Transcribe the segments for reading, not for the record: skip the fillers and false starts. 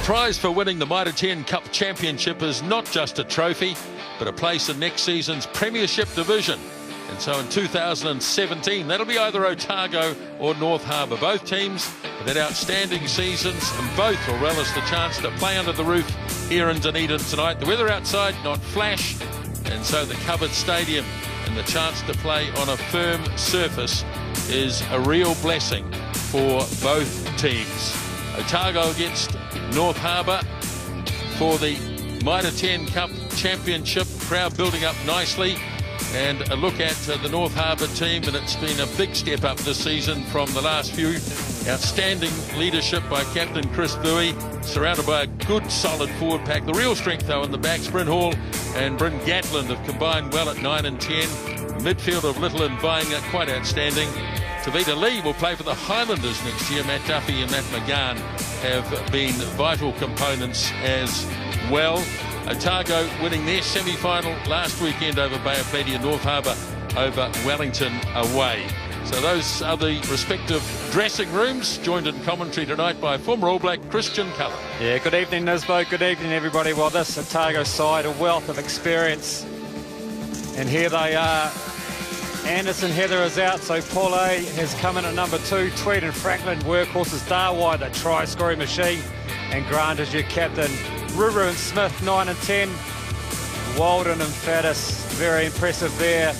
prize for winning the Mitre Cup Championship is not just a trophy, but a place in next season's Premiership division. And so in 2017, that'll be either Otago or North Harbour. Both teams have had outstanding seasons, and both will relish the chance to play under the roof here in Dunedin tonight. The weather outside not flash, and so the covered stadium and the chance to play on a firm surface is a real blessing for both teams. Otago against North Harbour for the Mitre Cup Championship. Crowd building up nicely, and a look at the North Harbour team, and it's been a big step up this season from the last few. Outstanding leadership by Captain Chris Vui, surrounded by a good solid forward pack. The real strength though in the backs, Bryn Hall and Bryn Gatland have combined well at 9 and 10. Midfield of Little and Vying quite outstanding. Tavita Lee will play for the Highlanders next year. Matt Duffy and Matt McGahn have been vital components as well. Otago winning their semi-final last weekend over Bay of Plenty, and North Harbour over Wellington away. So those are the respective dressing rooms, joined in commentary tonight by former All Black Christian Cullen. Yeah, good evening, Nisbo. Good evening, everybody. Well, this Otago side, a wealth of experience. And here they are. Anderson Heather is out, so Paul A has come in at number 2. Tweed and Franklin, workhorses. Darwide, the try-scoring machine. And Grant is your captain. Ruru and Smith, 9 and 10. Walden and Faddis, very impressive there.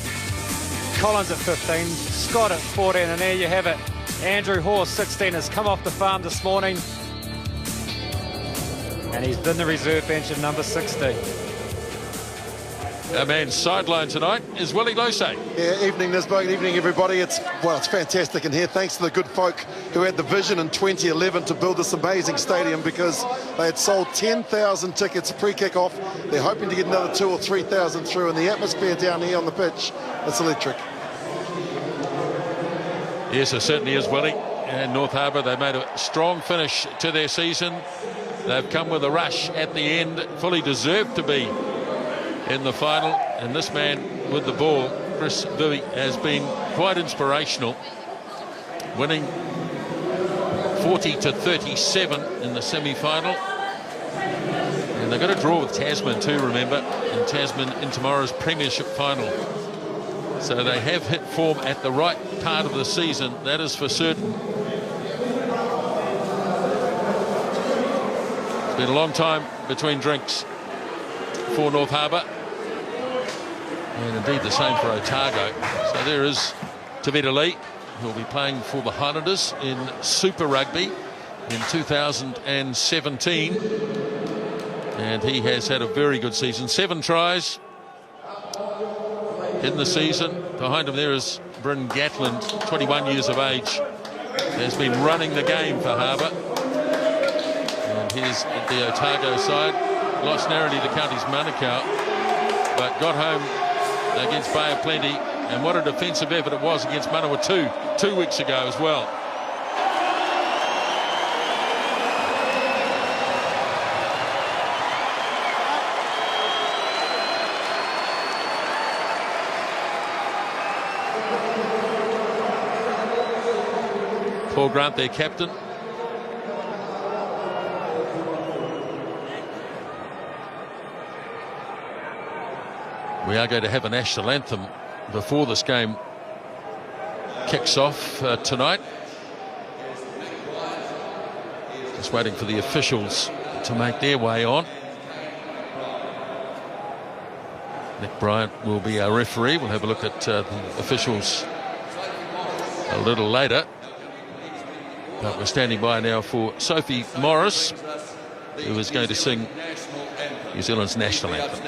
Collins at 15. Scott at 14, and there you have it. Andrew Horse, 16, has come off the farm this morning. And he's been the reserve bench at number 16. Our man sideline tonight is Willie Losay. Yeah, evening Nisbo, evening everybody. It's fantastic in here. Thanks to the good folk who had the vision in 2011 to build this amazing stadium, because they had sold 10,000 tickets pre-kick-off. They're hoping to get another 2,000 or 3,000 through, and the atmosphere down here on the pitch, it's electric. Yes, it certainly is, Willie. And North Harbour, they made a strong finish to their season. They've come with a rush at the end, fully deserved to be in the final, and this man with the ball, Chris Vui, has been quite inspirational, winning 40-37 in the semi-final. And they've got a draw with Tasman too, remember, and Tasman in tomorrow's Premiership final. So they have hit form at the right part of the season, that is for certain. It's been a long time between drinks for North Harbour, and indeed the same for Otago. So there is Tavita Lee, who will be playing for the Highlanders in Super Rugby in 2017, and he has had a very good season. 7 tries in the season. Behind him there is Bryn Gatland, 21 years of age, has been running the game for Harbour. And here's the Otago side. Lost narrowly to Counties Manukau, but got home against Bay of Plenty, and what a defensive effort it was against Manawatu 2 weeks ago as well. Paul Grant, their captain. We are going to have a national anthem before this game kicks off tonight. Just waiting for the officials to make their way on. Nick Bryant will be our referee. We'll have a look at the officials a little later. But we're standing by now for Sophie Morris, who is going to sing New Zealand's national anthem.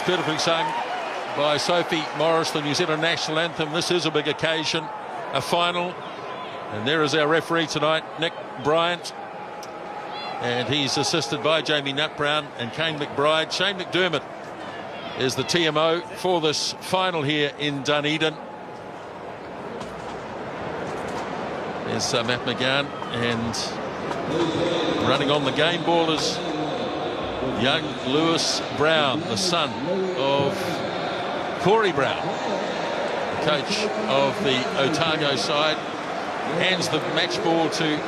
beautifully sung by Sophie Morris, the New Zealand national anthem. This is a big occasion, a final. And there is our referee tonight, Nick Bryant. And he's assisted by Jamie Nutbrown and Kane McBride. Shane McDermott is the TMO for this final here in Dunedin. There's Matt McGann, and running on the game ball is young Lewis Brown, the son of Corey Brown, coach of the Otago side. Hands the match ball to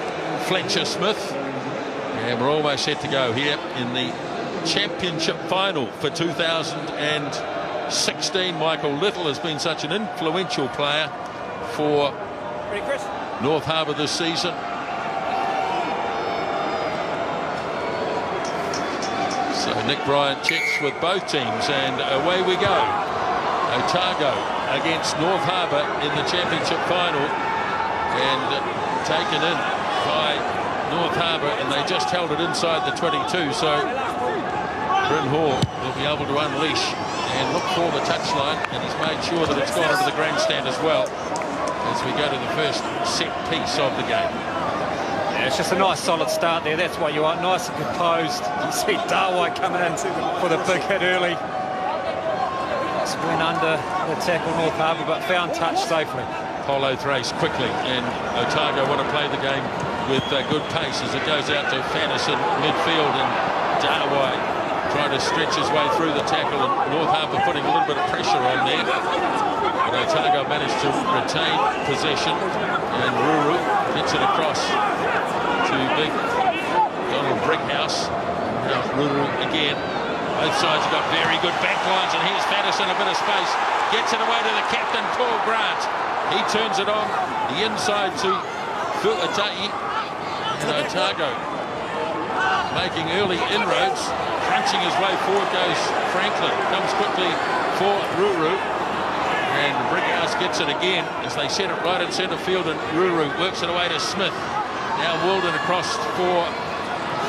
Fletcher Smith, and we're almost set to go here in the championship final for 2016. Michael Little has been such an influential player for North Harbour this season. So Nick Bryant checks with both teams, and away we go. Otago against North Harbour in the championship final, and taken in by North Harbour, and they just held it inside the 22. So Bryn Hall will be able to unleash and look for the touchline, and he's made sure that it's gone into the grandstand as well as we go to the first set piece of the game. Yeah, it's just a nice solid start there. That's what you want, nice and composed. You see Darwai coming in for the big hit early. Just went under the tackle North Harbour, but found touch safely. Polo thrace quickly, and Otago want to play the game with good pace as it goes out to Fannis in midfield, and Darwai trying to stretch his way through the tackle, and North Harbour putting a little bit of pressure on there. But Otago managed to retain possession, and Ruru gets it across to big Donald Brickhouse. Now Ruru again. Both sides have got very good back lines, and here's Fannis in a bit of space. Gets it away to the captain, Paul Grant. He turns it on the inside to Fuatai, and Otago making early inroads. Crunching his way forward goes Franklin. Comes quickly for Ruru, and Brickhouse gets it again as they set it right in centre field, and Ruru works it away to Smith. Now Walden across for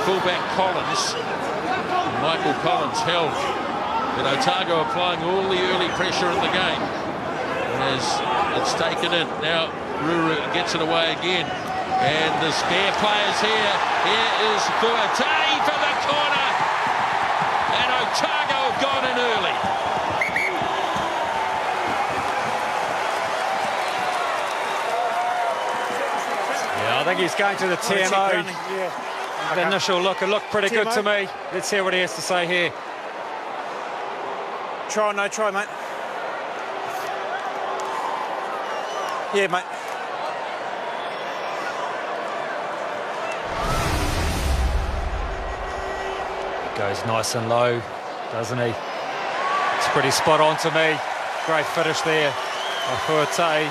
fullback Collins. Michael Collins held, but Otago applying all the early pressure in the game as it's taken in. Now Ruru gets it away again, and the spare players here. Here is Fuatai for the corner, and Otago have gone in early. Yeah, I think he's going to the TMO. The initial look, it looked pretty good to me. Let's hear what he has to say here. Try or no try, mate? Yeah, mate. Goes nice and low, doesn't he? It's pretty spot on to me. Great finish there by Fuatai.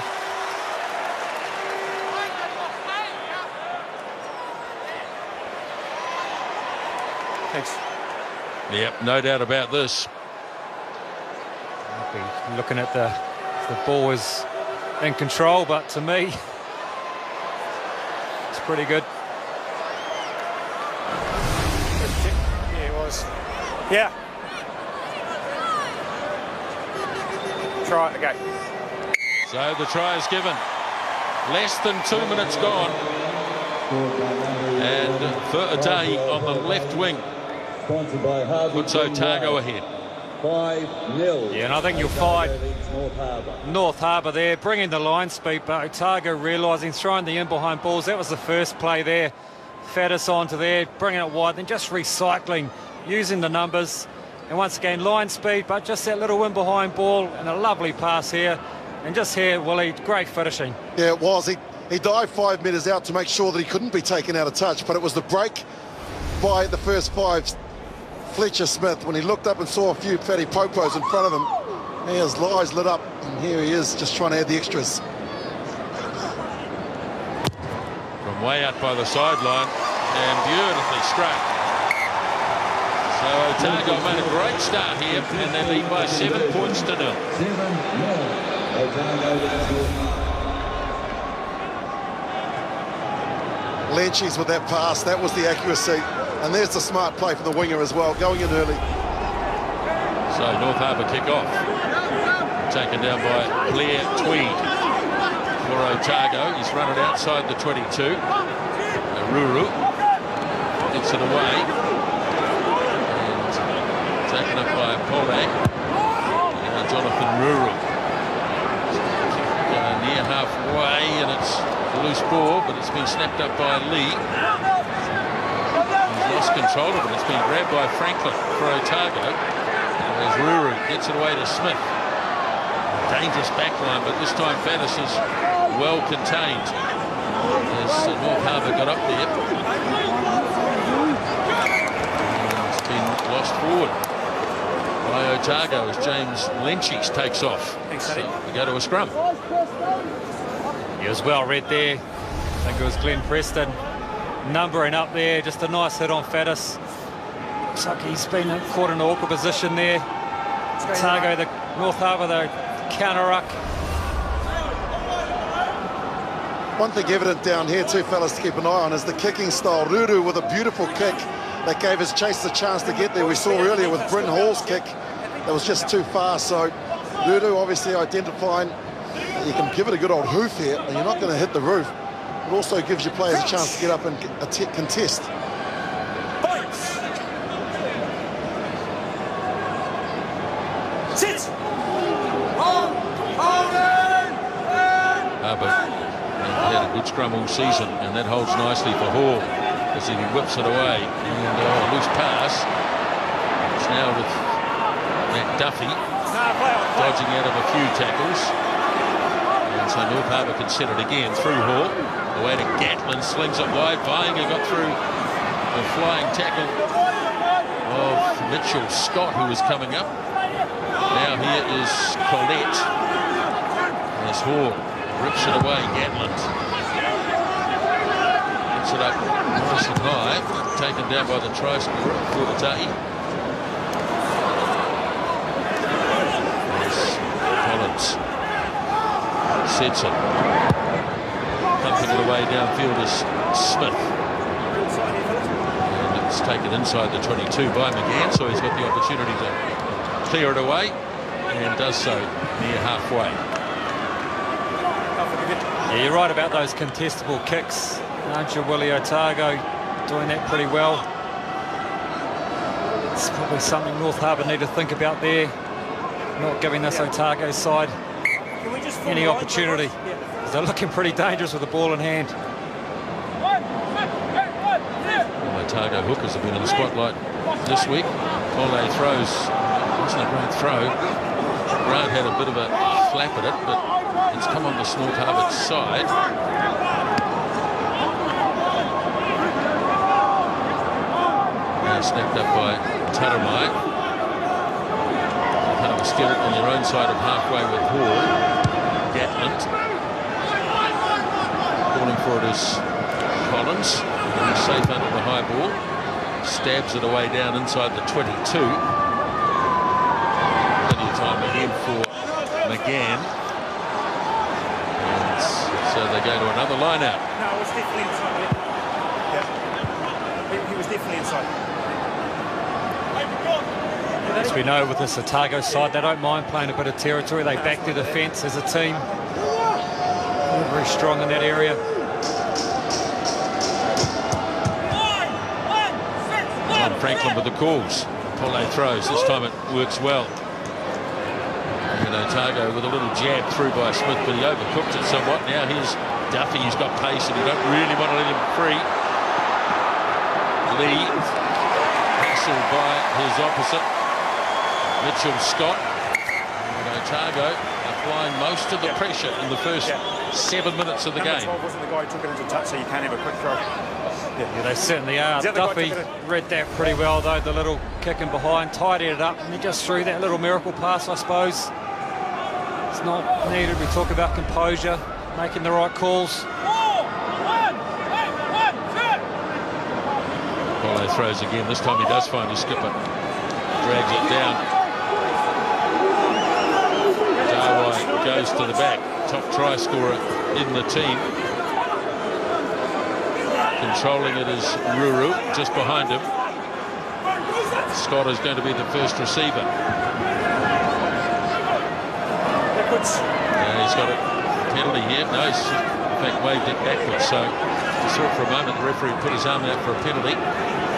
Thanks. Yep, no doubt about this. Looking at the ball was in control, but to me, it's pretty good. Yeah, it was. Yeah. Try, okay. So the try is given. Less than 2 minutes gone. And Fuatai on the left wing puts Otago ahead. 5-0. Yeah, and I think you'll find North Harbour there bringing the line speed, but Otago realising, throwing the in-behind balls. That was the first play there. Fannis onto there, bringing it wide, then just recycling, using the numbers. And once again, line speed, but just that little in-behind ball, and a lovely pass here. And just here, Willie, great finishing. Yeah, it was. He dived 5 metres out to make sure that he couldn't be taken out of touch, but it was the break by the first five, Fletcher Smith, when he looked up and saw a few fatty popos in front of him. His eyes lit up, and here he is, just trying to add the extras. From way out by the sideline, and beautifully struck. So Otago made a great start here, and they lead by 7 points to 0. 7-0. Lenchies with that pass, that was the accuracy. And there's the smart play from the winger as well, going in early. So So North Harbour kick off. Taken down by Blair Tweed for Otago. He's run it outside the 22. Ruru gets it away. And taken up by Pole. Jonathan Ruru. Near halfway, and it's a loose ball, but it's been snapped up by Lee. He's lost control of it. It's been grabbed by Franklin for Otago. As Ruru gets it away to Smith. Dangerous backline, but this time Faddis is well contained. As North Harbour got up there. And it's been lost forward by Otago as James Lynchies takes off. So we go to a scrum. He was well read there. I think it was Glenn Preston numbering up there. Just a nice hit on Faddis. Looks like he's been caught in an awkward position there. Otago, the North Harbour, the counter-ruck. One thing evident down here too, fellas, to keep an eye on is the kicking style. Ruru with a beautiful kick that gave his chase the chance to get there. We saw earlier with Bryn Hall's kick that was just too far. So Ruru obviously identifying you can give it a good old hoof here, and you're not going to hit the roof. It also gives your players a chance to get up and contest. Sit. Harbour had a good scrum all season, and that holds nicely for Hall as he whips it away. And a loose pass. It's now with Matt Duffy dodging out of a few tackles. So North Harbour can set it again through Hall. Away to Gatlin, slings it wide. Vainga got through the flying tackle of Mitchell Scott, who was coming up. Now here is Collette. As Hall rips it away, Gatlin. Gets it up nice and high. Taken down by the try scorer, Fuatahi. Collins. Sets it. Pumping it away downfield is Smith. And it's taken inside the 22 by McGann, so he's got the opportunity to clear it away, and does so near halfway. Yeah, you're right about those contestable kicks, aren't you, Willie? Otago doing that pretty well. It's probably something North Harbour need to think about there, not giving this Otago side any opportunity. They're looking pretty dangerous with the ball in hand. Otago hookers have been in the spotlight this week. Pole throws. Wasn't a great throw. Grant had a bit of a flap at it, but it's come on the North Harbour side. Now snapped up by Taramai. Kind of a skill on your own side of halfway with Hall. Gatlin. Calling for it is Collins. He's safe under the high ball. Stabs it away down inside the 22. Plenty of time again for McGann. And so they go to another line out. No, it was definitely inside. Yeah. He was definitely inside. As we know with this Otago side, they don't mind playing a bit of territory. They back their defence as a team. They're very strong in that area. John Franklin with the calls. Pole throws. This time it works well. And Otago with a little jab through by Smith, but he overcooked it somewhat. Now here's Duffy. He's got pace and you don't really want to let him free. Lee hassled by his opposite, Mitchell Scott. And Otago applying most of the pressure in the first 7 minutes of the game. Number 12 wasn't the guy who took it into touch, so you can't have a quick throw. Yeah, they certainly are. Duffy read that pretty well, though, the little kick in behind, tidied it up, and he just threw that little miracle pass, I suppose. It's not needed. We talk about composure, making the right calls. Pole throws again. This time he does find his skipper. Drags it down. Darwai goes to the back. Top try scorer in the team. Controlling it is Ruru, just behind him. Scott is going to be the first receiver. forwards. He's got a penalty here. No, he's in fact waved it backwards. So I saw it for a moment. The referee put his arm out for a penalty.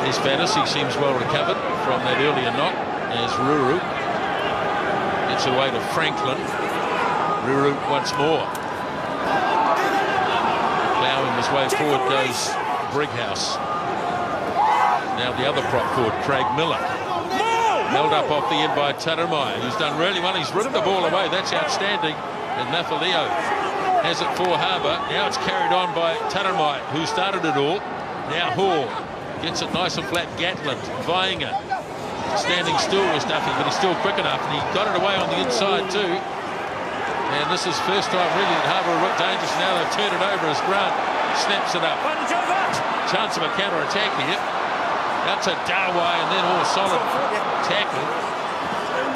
There's Fantasy, seems well recovered from that earlier knock. There's Ruru. Gets away to Franklin. Ruru once more. Ploughing his way forward goes Brighouse. Now the other prop forward, Craig Miller. Held up off the end by Taramai, who's done really well. He's ridden the ball away. That's outstanding. And Nafaleo has it for Harbour. Now it's carried on by Taramai, who started it all. Now Hall gets it nice and flat. Gatland vying it. Standing still was Duffy, but he's still quick enough, and he got it away on the inside too. And this is first time really that Harbour looked dangerous. Now they've turned it over as Grant snaps it up. Chance of a counter-attack here. Out to Darwai, and then all solid tackle.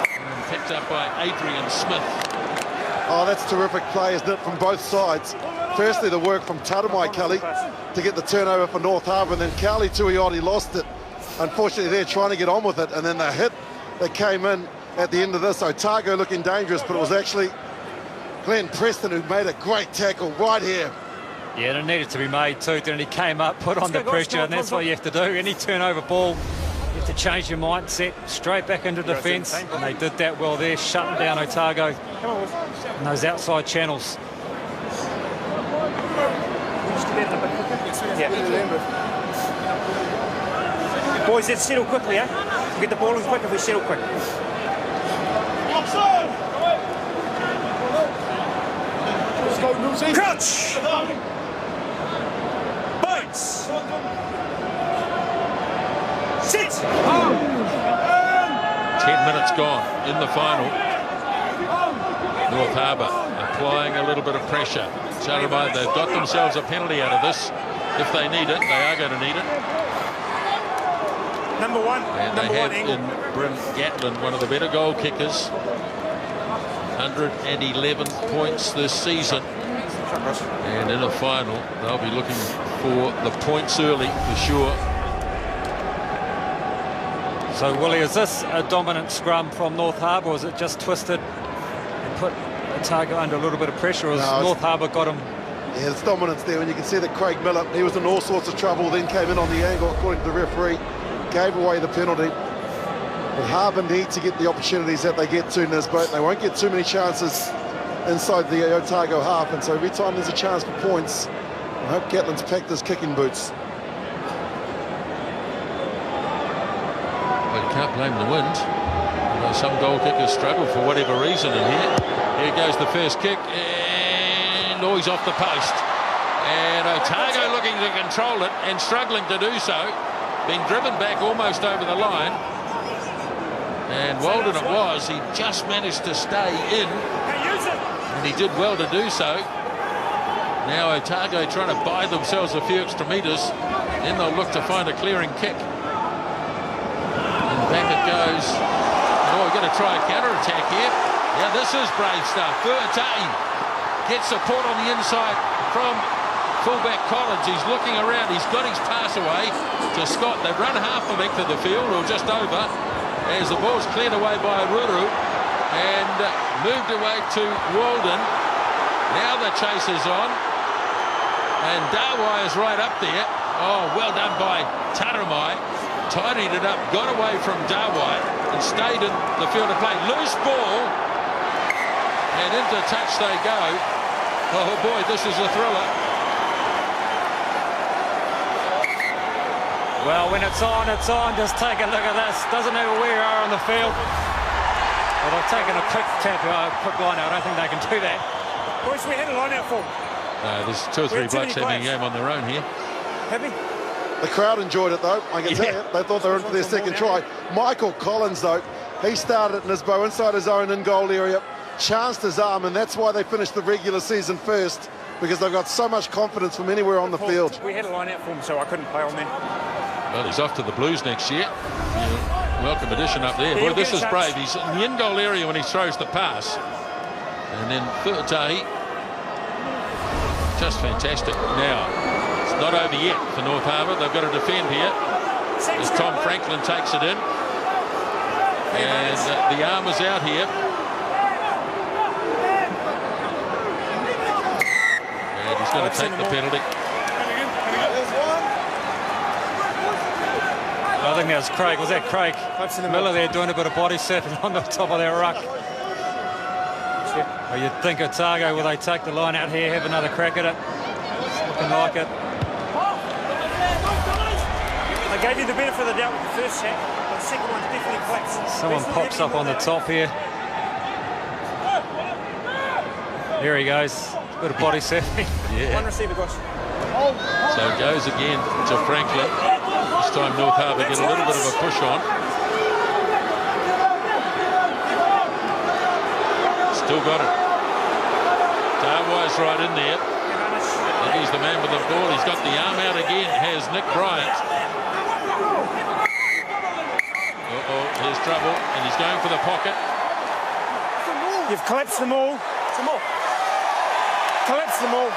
And picked up by Adrian Smith. Oh, that's terrific play, isn't it, from both sides. Firstly, the work from Taramai Kelly to get the turnover for North Harbour, and then Carly Tuioti lost it. Unfortunately, they're trying to get on with it, and then the hit that came in at the end of this. Otago looking dangerous, but it was actually Glenn Preston who made a great tackle right here. Yeah, and it needed to be made too. Then he came up, put on the pressure, and that's what you have to do. Any turnover ball, you have to change your mindset, straight back into defence, and they did that well there, shutting down Otago in those outside channels. Boys, let's settle quickly, eh? We'll get the ball in quick if we settle quick. Crouch! Bites! Sit! 10 minutes gone in the final. North Harbour applying a little bit of pressure. Taramai, they've got themselves a penalty out of this. If they need it, they are going to need it. Number one. And they have in Bryn Gatland, one of the better goal kickers. 111 points this season. And in a final, they'll be looking for the points early for sure. So, Willie, is this a dominant scrum from North Harbour, or is it just twisted and put Otago under a little bit of pressure, or has North Harbour got him? Yeah, there's dominance there, and you can see that Craig Miller, he was in all sorts of trouble, then came in on the angle, according to the referee, gave away the penalty. But Harbour need to get the opportunities that they get to in this boat. They won't get too many chances inside the Otago half, and so every time there's a chance for points, I hope Gatland's packed his kicking boots. But you can't blame the wind. You know, some goal kickers struggle for whatever reason in here. Here goes the first kick, and he's off the post. And Otago looking to control it and struggling to do so. Being driven back almost over the line. And Walden it was, he just managed to stay in. And he did well to do so. Now Otago trying to buy themselves a few extra metres. Then they'll look to find a clearing kick. And back it goes. Oh, we're going to try a counter-attack here. Yeah, this is brave stuff. Fuatai gets support on the inside from fullback Collins. He's looking around. He's got his pass away to Scott. They've run half the length of the field, or just over, as the ball's cleared away by Ruru and moved away to Walden. Now the chase is on, and Darwai is right up there. Oh, well done by Taramai. Tidied it up, got away from Darwai and stayed in the field of play. Loose ball, and into touch they go. Oh boy, this is a thriller. Well, when it's on, it's on. Just take a look at this. Doesn't matter where you are on the field. Well, they've taken a quick line out. I don't think they can do that. Boys, we had a line out for. There's two or three blokes having a game on their own here. Have we? The crowd enjoyed it, though. I can tell you, they thought they were in for their second try. Michael Collins, though, he started it in his bow inside his own in-goal area, chanced his arm, and that's why they finished the regular season first, because they've got so much confidence from anywhere on the field. We had a line out for him, so I couldn't play on there. Well, he's off to the Blues next year. Yeah, welcome addition up there. Boy, this is brave. He's in the in-goal area when he throws the pass. And then Fuatai, just fantastic. Now, it's not over yet for North Harbour. They've got to defend here as Tom Franklin takes it in. And the arm is out here. going to take the penalty. I think that was Craig. Was that Craig Miller there doing a bit of body surfing on the top of that ruck? Well, you'd think Otago, will they take the line out here, have another crack at it? It's looking like it. I gave you the benefit of the doubt with the first shot, but the second one's definitely collapsed. Someone pops up on the top here. There he goes. A bit of body surfing. Yeah. One receiver, gosh. So it goes again to Franklin. This time North Harbour get a little bit of a push on. Still got it. Darwise right in there. And he's the man with the ball. He's got the arm out again. Has Nick Bryant. Here's trouble. And he's going for the pocket. You've collapsed them all. Some more. Collapse them all.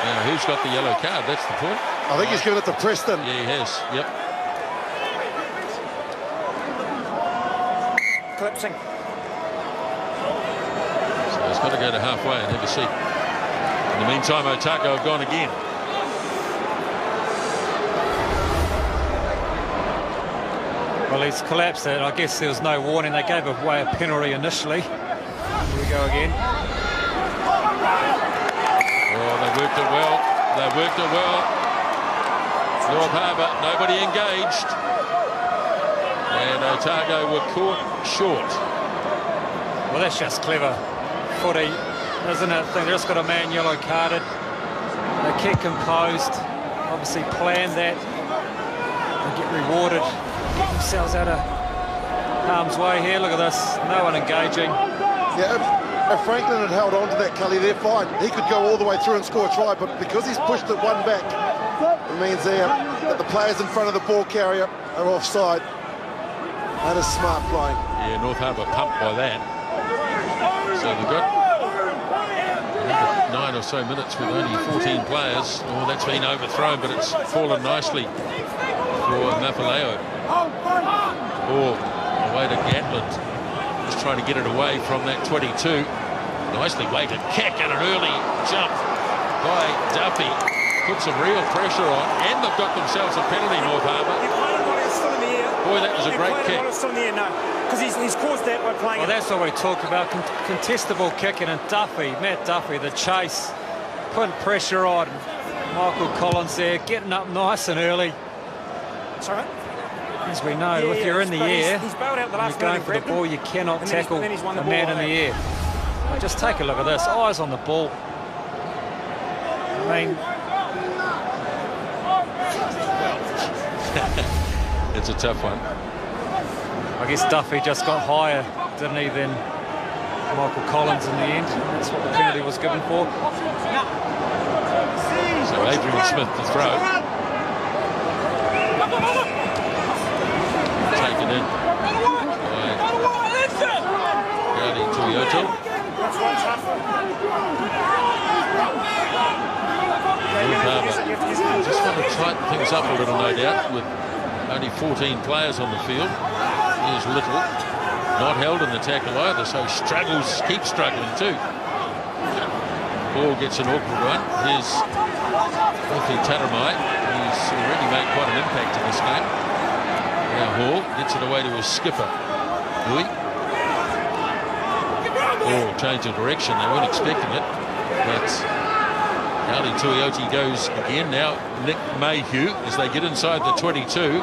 Now, who's got the yellow card? That's the point. I think he's given it to Preston. Yeah, he has. Yep. Collapsing. So he's got to go to halfway and have a seat. In the meantime, Otago have gone again. Well, he's collapsed it. I guess there was no warning. They gave away a penalty initially. Here we go again. Oh, they worked it well. They worked it well. North Harbour, nobody engaged. And Otago were caught short. Well, that's just clever footy, isn't it? I think they just got a man yellow carded. They keep composed. Obviously planned that. They get rewarded. Get themselves out of harm's way here. Look at this. No one engaging. Yeah, if Franklin had held on to that, Cully, they're fine. He could go all the way through and score a try, but because he's pushed it one back, it means that the players in front of the ball carrier are offside. That is smart playing. Yeah, North Harbour pumped by that. So they've got 9 or so minutes with only 14 players. Oh, that's been overthrown, but it's fallen nicely for Mapaleo. Oh, away to Gatland. Just trying to get it away from that 22. Nicely weighted kick and an early jump by Duffy. Put some real pressure on, and they've got themselves a penalty, North Harbour. Boy, that was a great kick. Because he's caused that by playing. Well, that's what we talked about. Contestable kicking, and Duffy, Matt Duffy, the chase, putting pressure on Michael Collins there, getting up nice and early. Sorry? As we know, if you're in the air, he's bailed out the last you're going for the ball, you cannot tackle a man in the air. Well, just take a look at this, eyes on the ball. I mean, it's a tough one. I guess Duffy just got higher, didn't he, than Michael Collins in the end. That's what the penalty was given for. So Adrian Smith to throw. Taken in by Gardy Toyota. Just want to tighten things up a little, no doubt, with only 14 players on the field. Here's Little, not held in the tackle either, so struggles, keeps struggling too. Ball gets an awkward one. Here's Matthew Taramai. He's already made quite an impact in this game. Now Hall gets it away to his skipper, Louis. Oh, change of direction. They weren't expecting it. But Gardy Toyota goes again. Now Nick Mayhew as they get inside the 22.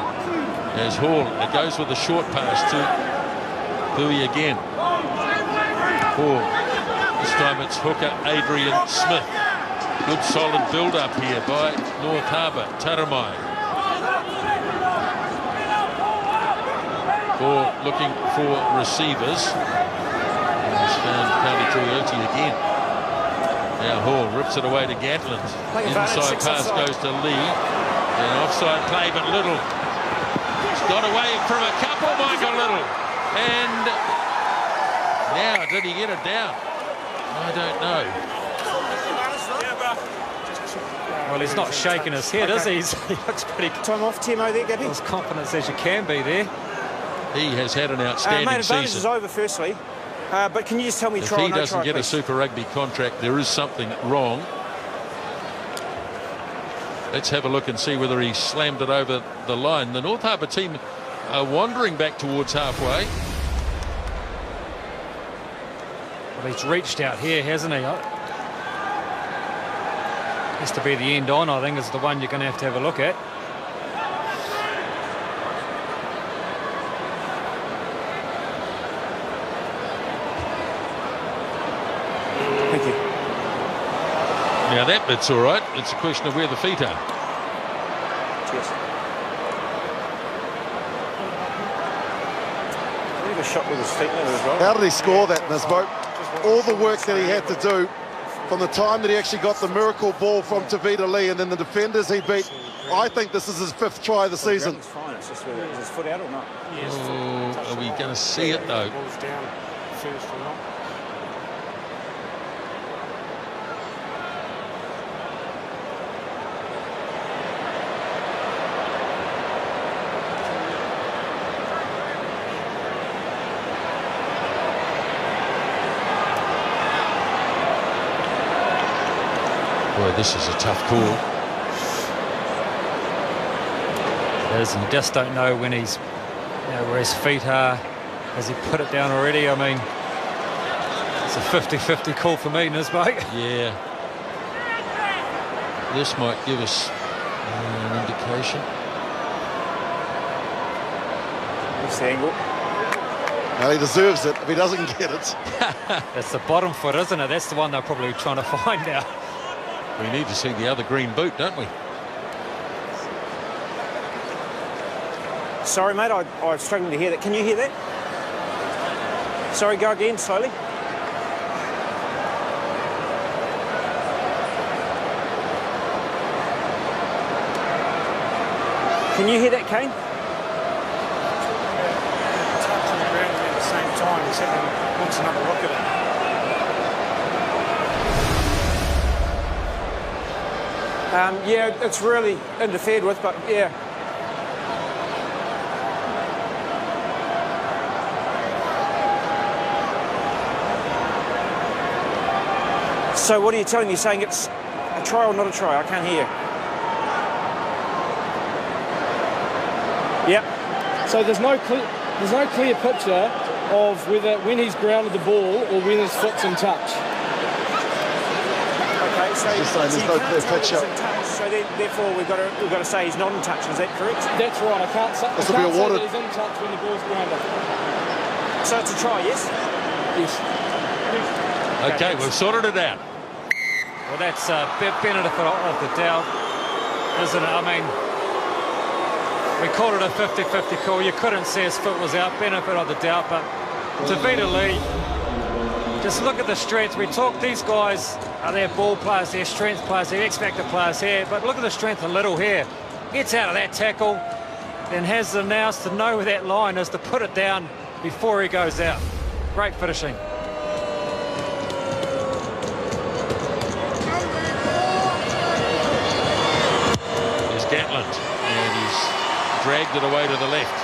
As Hall, it goes with a short pass to Louis again. Hall. This time it's hooker Adrian Smith. Good solid build-up here by North Harbour. Taramai. Looking for receivers. He's found Gardy Toyota again. Now Hall rips it away to Gatland. Inside pass goes to Lee. An offside play, but Little got away from a couple, Michael Little. And now, did he get it down? I don't know. Well, he's not shaking his head, is he? He looks pretty... Time off, Timo, there, Gabby. As confident as you can be there. He has had an outstanding mate, advantage season. is over, firstly. But can you just tell me If try or he no doesn't try, get a please? Super Rugby contract, there is something wrong. Let's have a look and see whether he slammed it over the line. The North Harbour team are wandering back towards halfway. Well, he's reached out here, hasn't he? Has to be the end on, I think, is the one you're going to have a look at. Thank you. Now that bit's all right. It's a question of where the feet are. Cheers. I believe a shot with his feet there as well. How did he score that in his boat? All the work that he had to do from the time that he actually got the miracle ball from Tavita Lee and then the defenders he beat. I think this is his 5th try of the season. It's fine. It's just whether is his foot out or not. Oh, are we going to see it though? Ball's down first or not. Boy, this is a tough call. It is, and you just don't know when he's, where his feet are. Has he put it down already? I mean, it's a 50-50 call for me, Nisbet. Yeah. This might give us an indication. That's the angle. Now he deserves it if he doesn't get it. That's the bottom foot, isn't it? That's the one they're probably trying to find out. We need to see the other green boot, don't we? Sorry, mate, I'm struggling to hear that. Can you hear that? Sorry, go again, slowly. Can you hear that, Kane? Touching the ground at the same time. He said he wants another look at it. Yeah, it's really interfered with, but yeah. So what are you telling me? You're saying it's a try or not a try? I can't hear. Yep. So there's no clear picture of whether when he's grounded the ball or when his foot's in touch. Okay, so Just saying there's you no can't clear tell picture. he's in touch, so therefore we've got to say he's not in touch. Is that correct? That's right. I can't say This will be awarded. that he's in touch when the ball's grounded. So it's a try, yes? Yes. Okay, we've sorted it out. Well, that's benefit of the doubt, isn't it? I mean, we called it a 50-50 call. You couldn't see his foot was out, benefit of the doubt, but Tavita Lee, just look at the strength. We talk, these guys are their ball players, their strength players, their X-factor players here, but look at the strength of Little here. Gets out of that tackle, then has the nous to know where that line is to put it down before he goes out. Great finishing. Gatland, and he's dragged it away to the left.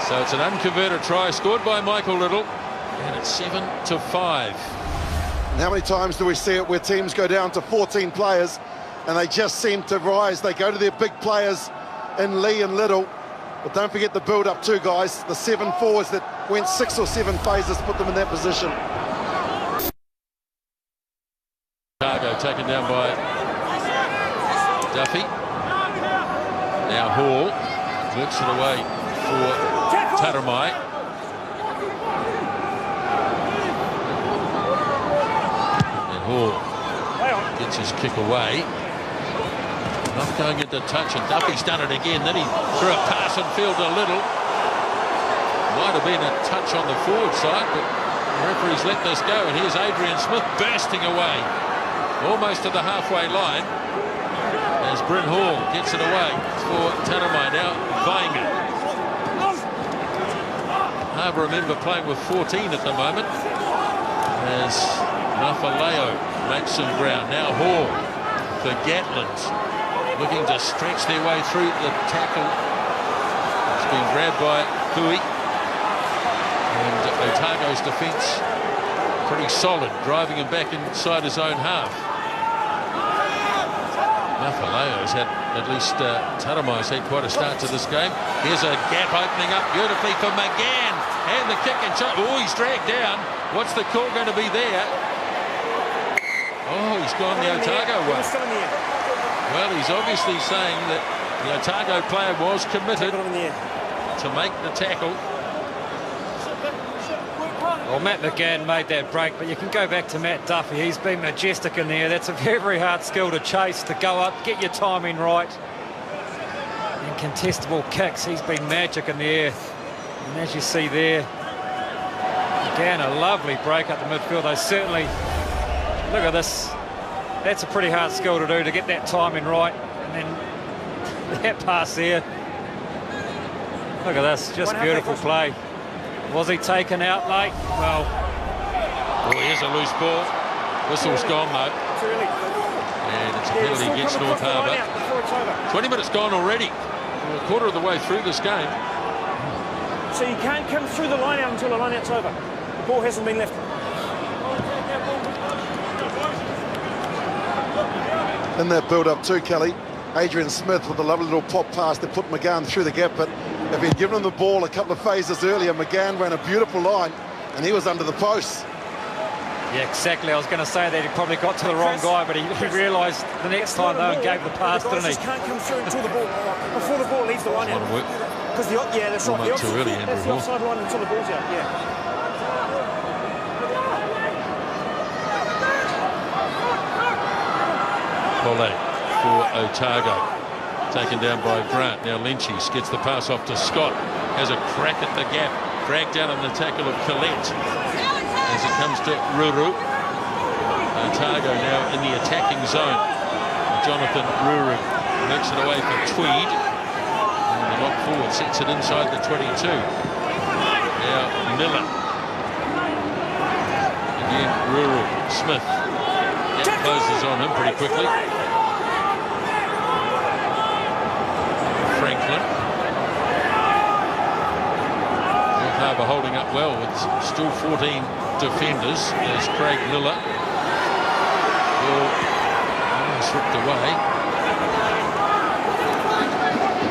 So it's an unconverted try scored by Michael Little, and it's 7-5. And how many times do we see it where teams go down to 14 players and they just seem to rise? They go to their big players in Lee and Little, but don't forget the build-up too, guys. The 7 forwards that went 6 or 7 phases put them in that position. Otago taken down by Duffy. Now Hall works it away for Taramai. And Hall gets his kick away. Not going into touch, and Duffy's done it again. Then he threw a pass and fielded a little. Might have been a touch on the forward side, but the referee's let this go. And here's Adrian Smith bursting away, almost to the halfway line. As Bryn Hall gets it away for Taramai. Now Vainga. Harbour, remember, playing with 14 at the moment. As Nafaleo makes some ground. Now Hall for Gatland, looking to stretch their way through the tackle. It's been grabbed by Hui. And Otago's defence pretty solid, driving him back inside his own half. Mafaleo's had, at least Taramai's had quite a start to this game. Here's a gap opening up beautifully for McGann. And the kick and shot. Oh, he's dragged down. What's the call going to be there? Oh, he's gone the Otago way. Well, he's obviously saying that the Otago player was committed to make the tackle. Well, Matt McGann made that break, but you can go back to Matt Duffy. He's been majestic in there. That's a very, very hard skill to chase, to go up, get your timing right. And contestable kicks, he's been magic in the air. And as you see there, again, a lovely break up the midfield. They certainly, look at this. That's a pretty hard skill to do, to get that timing right. And then that pass there. Look at this, just beautiful play. Was he taken out late? Well. Oh, here's a loose ball. Whistle's gone, though. And it's a penalty against North Harbour. 20 minutes gone already. We're a quarter of the way through this game. So you can't come through the line out until the line out's over. The ball hasn't been left. In that build-up too, Kelly, Adrian Smith with a lovely little pop pass to put McGann through the gap, but if he'd given him the ball a couple of phases earlier, McGann ran a beautiful line and he was under the post. Yeah, exactly. I was going to say that he probably got to the wrong guy, but he realised the next time though and gave the pass, didn't he? Can't come through until the ball, before the ball leaves the line out. Because yeah, that's right. Too early, that's the offside line until the ball's out. Yeah. Pole for Otago, taken down by Grant. Now Lynchies gets the pass off to Scott, has a crack at the gap, dragged down on the tackle of Collette as it comes to Ruru. Otago now in the attacking zone. Jonathan Ruru makes it away for Tweed, and the lock forward sets it inside the 22. Now Miller, again Ruru, Smith closes on him pretty quickly. Franklin. North Harbour holding up well with still 14 defenders. There's Craig Miller. Ball slipped away.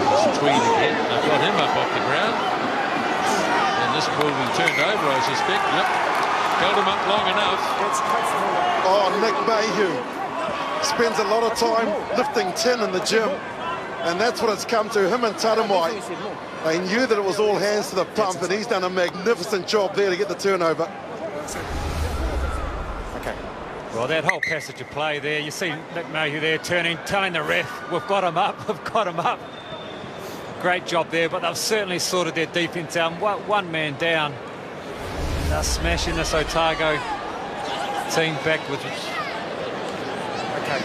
There's Tweed again. They've got him up off the ground. And this ball will be turned over, I suspect. Yep. Held him up long enough. Oh, Nick Mayhew spends a lot of time lifting tin in the gym, and that's what it's come to. Him and Taramai, they knew that it was all hands to the pump, and he's done a magnificent job there to get the turnover. Okay. Well, that whole passage of play there, you see Nick Mayhew there turning, telling the ref, we've got him up, we've got him up. Great job there, but they've certainly sorted their defence out. One man down. They're smashing this Otago team backwards. Okay.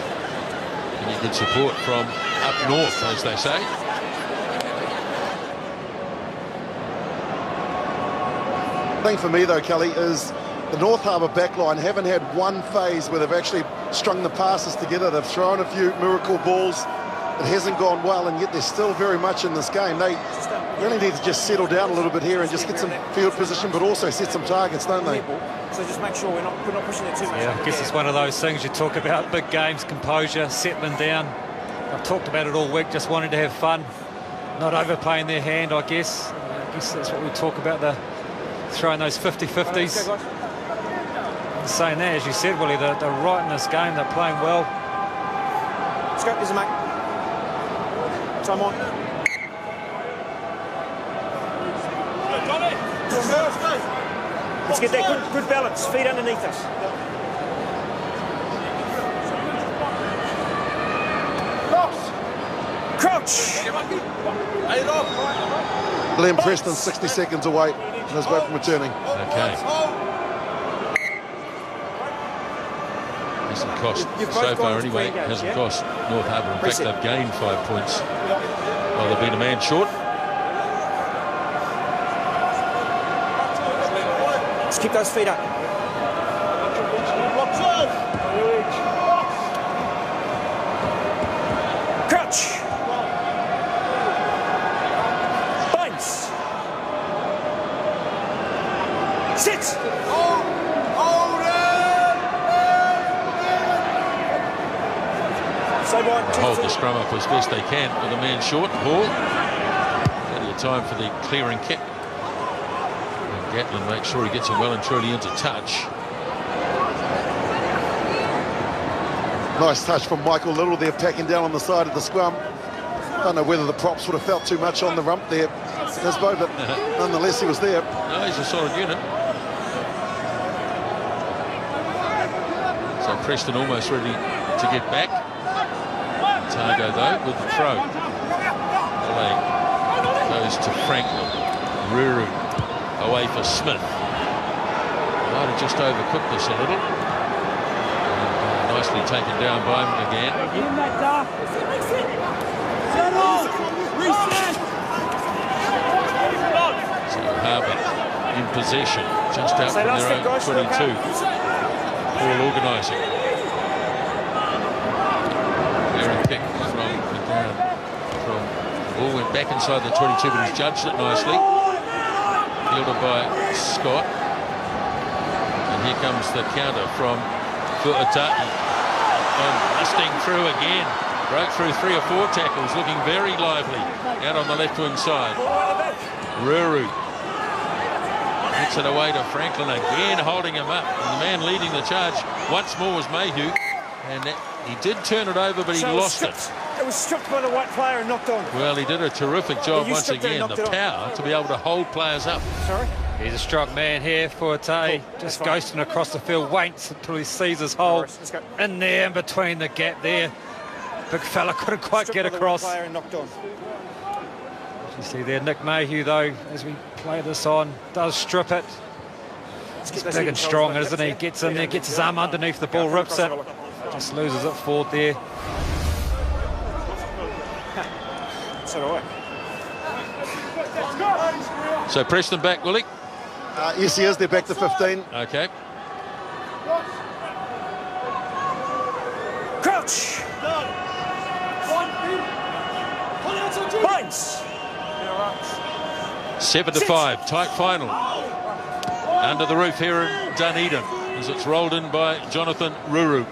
Any good support from up north, as they say. The thing for me, though, Kelly, is the North Harbour backline haven't had one phase where they've actually strung the passes together. They've thrown a few miracle balls. It hasn't gone well, and yet they're still very much in this game. They really need to just settle down a little bit here and just get some field position, but also set some targets, don't they? So just make sure we're not pushing it too much. Yeah, I guess it's one of those things you talk about, big games, composure, settling down. I've talked about it all week, just wanting to have fun, not overplaying their hand, I guess. I guess that's what we talk about, the throwing those 50-50s. Saying that, as you said, Willie, they're right in this game, they're playing well. Let's go, there's a mate. Time on. Let's get that good balance. Feet underneath us. Crouch. Glenn Preston 60 seconds away on his way from returning. Okay. Hasn't cost so far anyway. Hasn't cost North Harbour. In fact, they've gained 5 points while they've been a man short. Let's keep those feet up. Crouch. Binds. Sit! Hold the scrum up as best they can with a man short. Hall. Plenty of time for the clearing kick. And Gatlin makes sure he gets him well and truly into touch. Nice touch from Michael Little there, packing down on the side of the scrum. Don't know whether the props would have felt too much on the rump there, Nisbo, but nonetheless he was there. No, he's a solid unit. So Preston almost ready to get back. Otago though with the throw. Away goes to Franklin. Ruru away for Smith. Might have just overcooked this a little. Nicely taken down by him again. So Harbour in possession, just out from their own 22. All organising. Clearing kick from McGowan. Ball went back inside the 22, but he's judged it nicely. Fielded by Scott. And here comes the counter from Fuataki. And busting through again. Broke through 3 or 4 tackles, looking very lively out on the left wing side. Ruru gets it away to Franklin again, holding him up. And the man leading the charge once more was Mayhew. And he did turn it over, but he lost it. It was stripped by the white player and knocked on. Well, he did a terrific job once again. The power to be able to hold players up. Sorry? He's a strong man here for Tay, just ghosting across the field, waits until he sees his hole. In there, in between the gap there. Big fella couldn't quite get across. You see there, Nick Mayhew, though, as we play this on, does strip it. He's big and strong, isn't he? Gets in there, gets his arm underneath the ball, rips it. Just loses it forward there. So Preston back, will he? Yes, he is. They're back to 15. Okay. Crouch! Points! 7-5, tight final. Under the roof here in Dunedin as it's rolled in by Jonathan Ruru.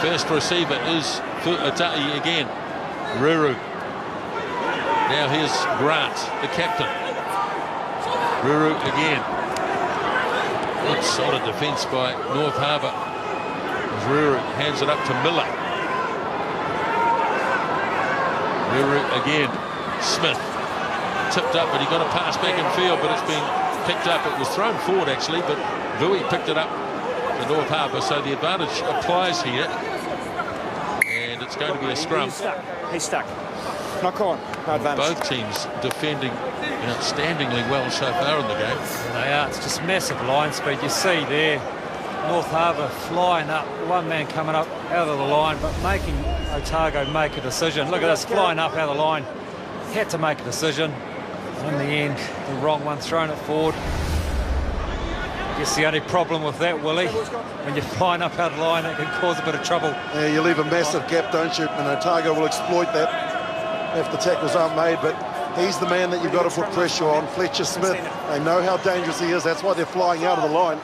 First receiver is Fuataki again. Ruru. Now here's Grant, the captain. Ruru again. Good solid defence by North Harbour. As Ruru hands it up to Miller. Ruru again. Smith. Tipped up, but he got a pass back in field, but it's been picked up. It was thrown forward actually, but Louis picked it up to North Harbour, so the advantage applies here. And it's going to be a scrum. He's stuck. Knock on. No advantage. Both teams defending outstandingly well so far in the game. They are. It's just massive line speed. You see there, North Harbour flying up, one man coming up out of the line, but making Otago make a decision. Look at this, flying up out of the line. Had to make a decision. In the end, the wrong one, throwing it forward. I guess the only problem with that, Willie, when you're flying up out of the line, it can cause a bit of trouble. Yeah, you leave a massive gap, don't you? And Otago will exploit that if the tackles aren't made, but he's the man that you've got to put pressure on. Fletcher Smith, they know how dangerous he is. That's why they're flying out of the line,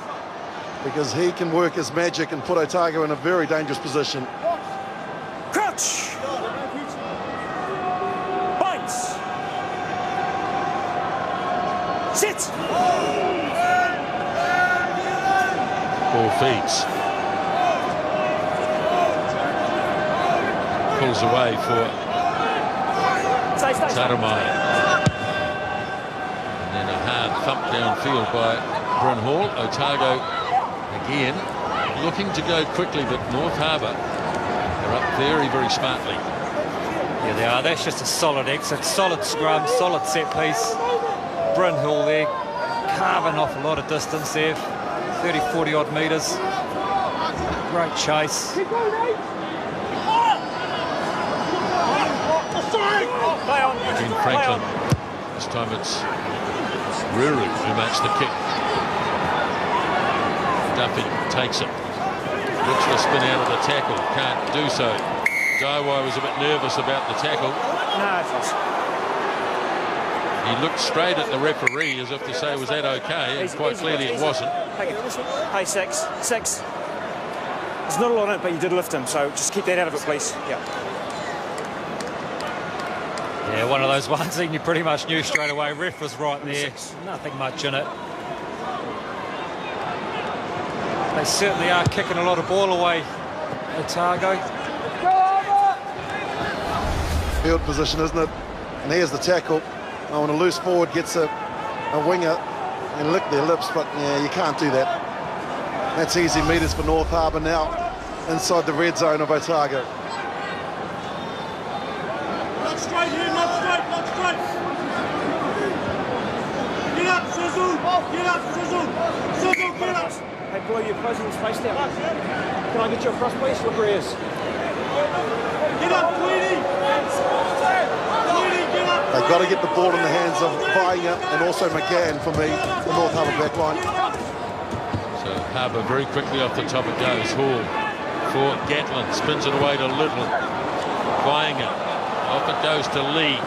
because he can work his magic and put Otago in a very dangerous position. Crouch! Points! Sit! 4 feeds. Pulls away for Saramai. And then a hard thump downfield by Bryn Hall. Otago again looking to go quickly, but North Harbour are up very, very smartly. Yeah, they are. That's just a solid exit, solid scrum, solid set piece. Bryn Hall there, carving off a lot of distance there, 30, 40 odd metres. Great chase. In Franklin. This time it's Ruru who makes the kick. Duffy takes it. Looks to spin out of the tackle. Can't do so. Daiwai was a bit nervous about the tackle. No, it's He looked straight at the referee as if to say, was that okay? And quite clearly it wasn't. Hey, six. There's not a lot in it, but you did lift him, so just keep that out of it, please. Yeah. Yeah, one of those ones that you pretty much knew straight away. Ref was right there. Nothing much in it. They certainly are kicking a lot of ball away, Otago. Field position, isn't it? And here's the tackle. Oh, when a loose forward gets a winger and lick their lips, but yeah, you can't do that. That's easy meters for North Harbour now, inside the red zone of Otago. Not straight here, not straight. Get up, Sizzle. Get up, Sizzle. Sizzle, get up. Hey, boy, you're closing his face down. Can I get you across, please? Look where he is. Get up, Tweedy. Get up. They've got to get the ball in the hands of Vaiga and also McGann for me, the North Harbour back line. So Harbour very quickly off the top it goes. Hall for Gatlin, spins it away to Little. Vaiga, off it goes to Lee.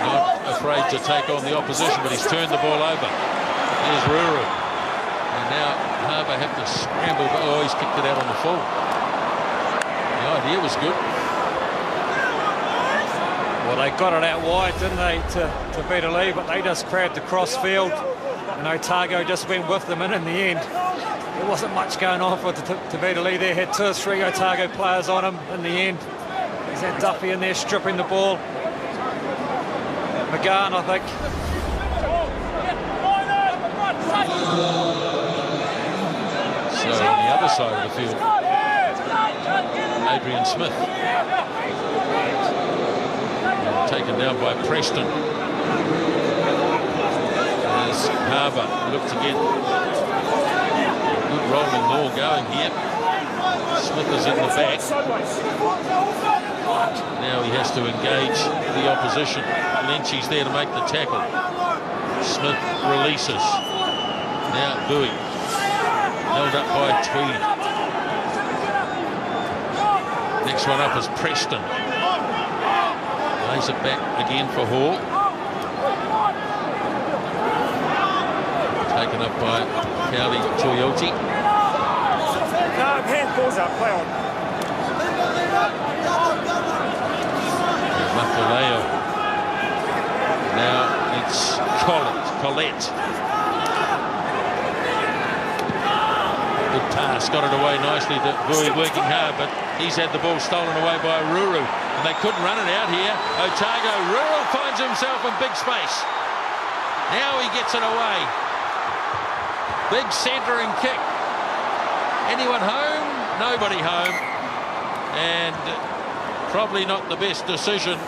Not afraid to take on the opposition, but he's turned the ball over. Here's Ruru. And now Harbour have to scramble. Oh, he's kicked it out on the full. The idea was good. Well, they got it out wide, didn't they, to beat a lead, but they just crabbed the cross field. And Otago just went with them in the end. There wasn't much going on for Tavita Lee there. Had 2 or 3 Otago players on him in the end. There's that Duffy in there stripping the ball. McGann, I think. So on the other side of the field, Adrian Smith. Taken down by Preston. As Harbour look to get good rolling ball going here. Smith is in the back. Now he has to engage the opposition. Lynchie's there to make the tackle. Smith releases. Now Bowie. Held up by Tweed. Next one up is Preston. Lays it back again for Hall. Taken up by Cowley Toyota. No, handballs up, play on. Makaleo. Now it's Collette. Good pass, got it away nicely to Bowie, working hard, but he's had the ball stolen away by Ruru. And they couldn't run it out here. Otago, Ruru finds himself in big space. Now he gets it away. Big centering kick. Anyone home? Nobody home. And probably not the best decision.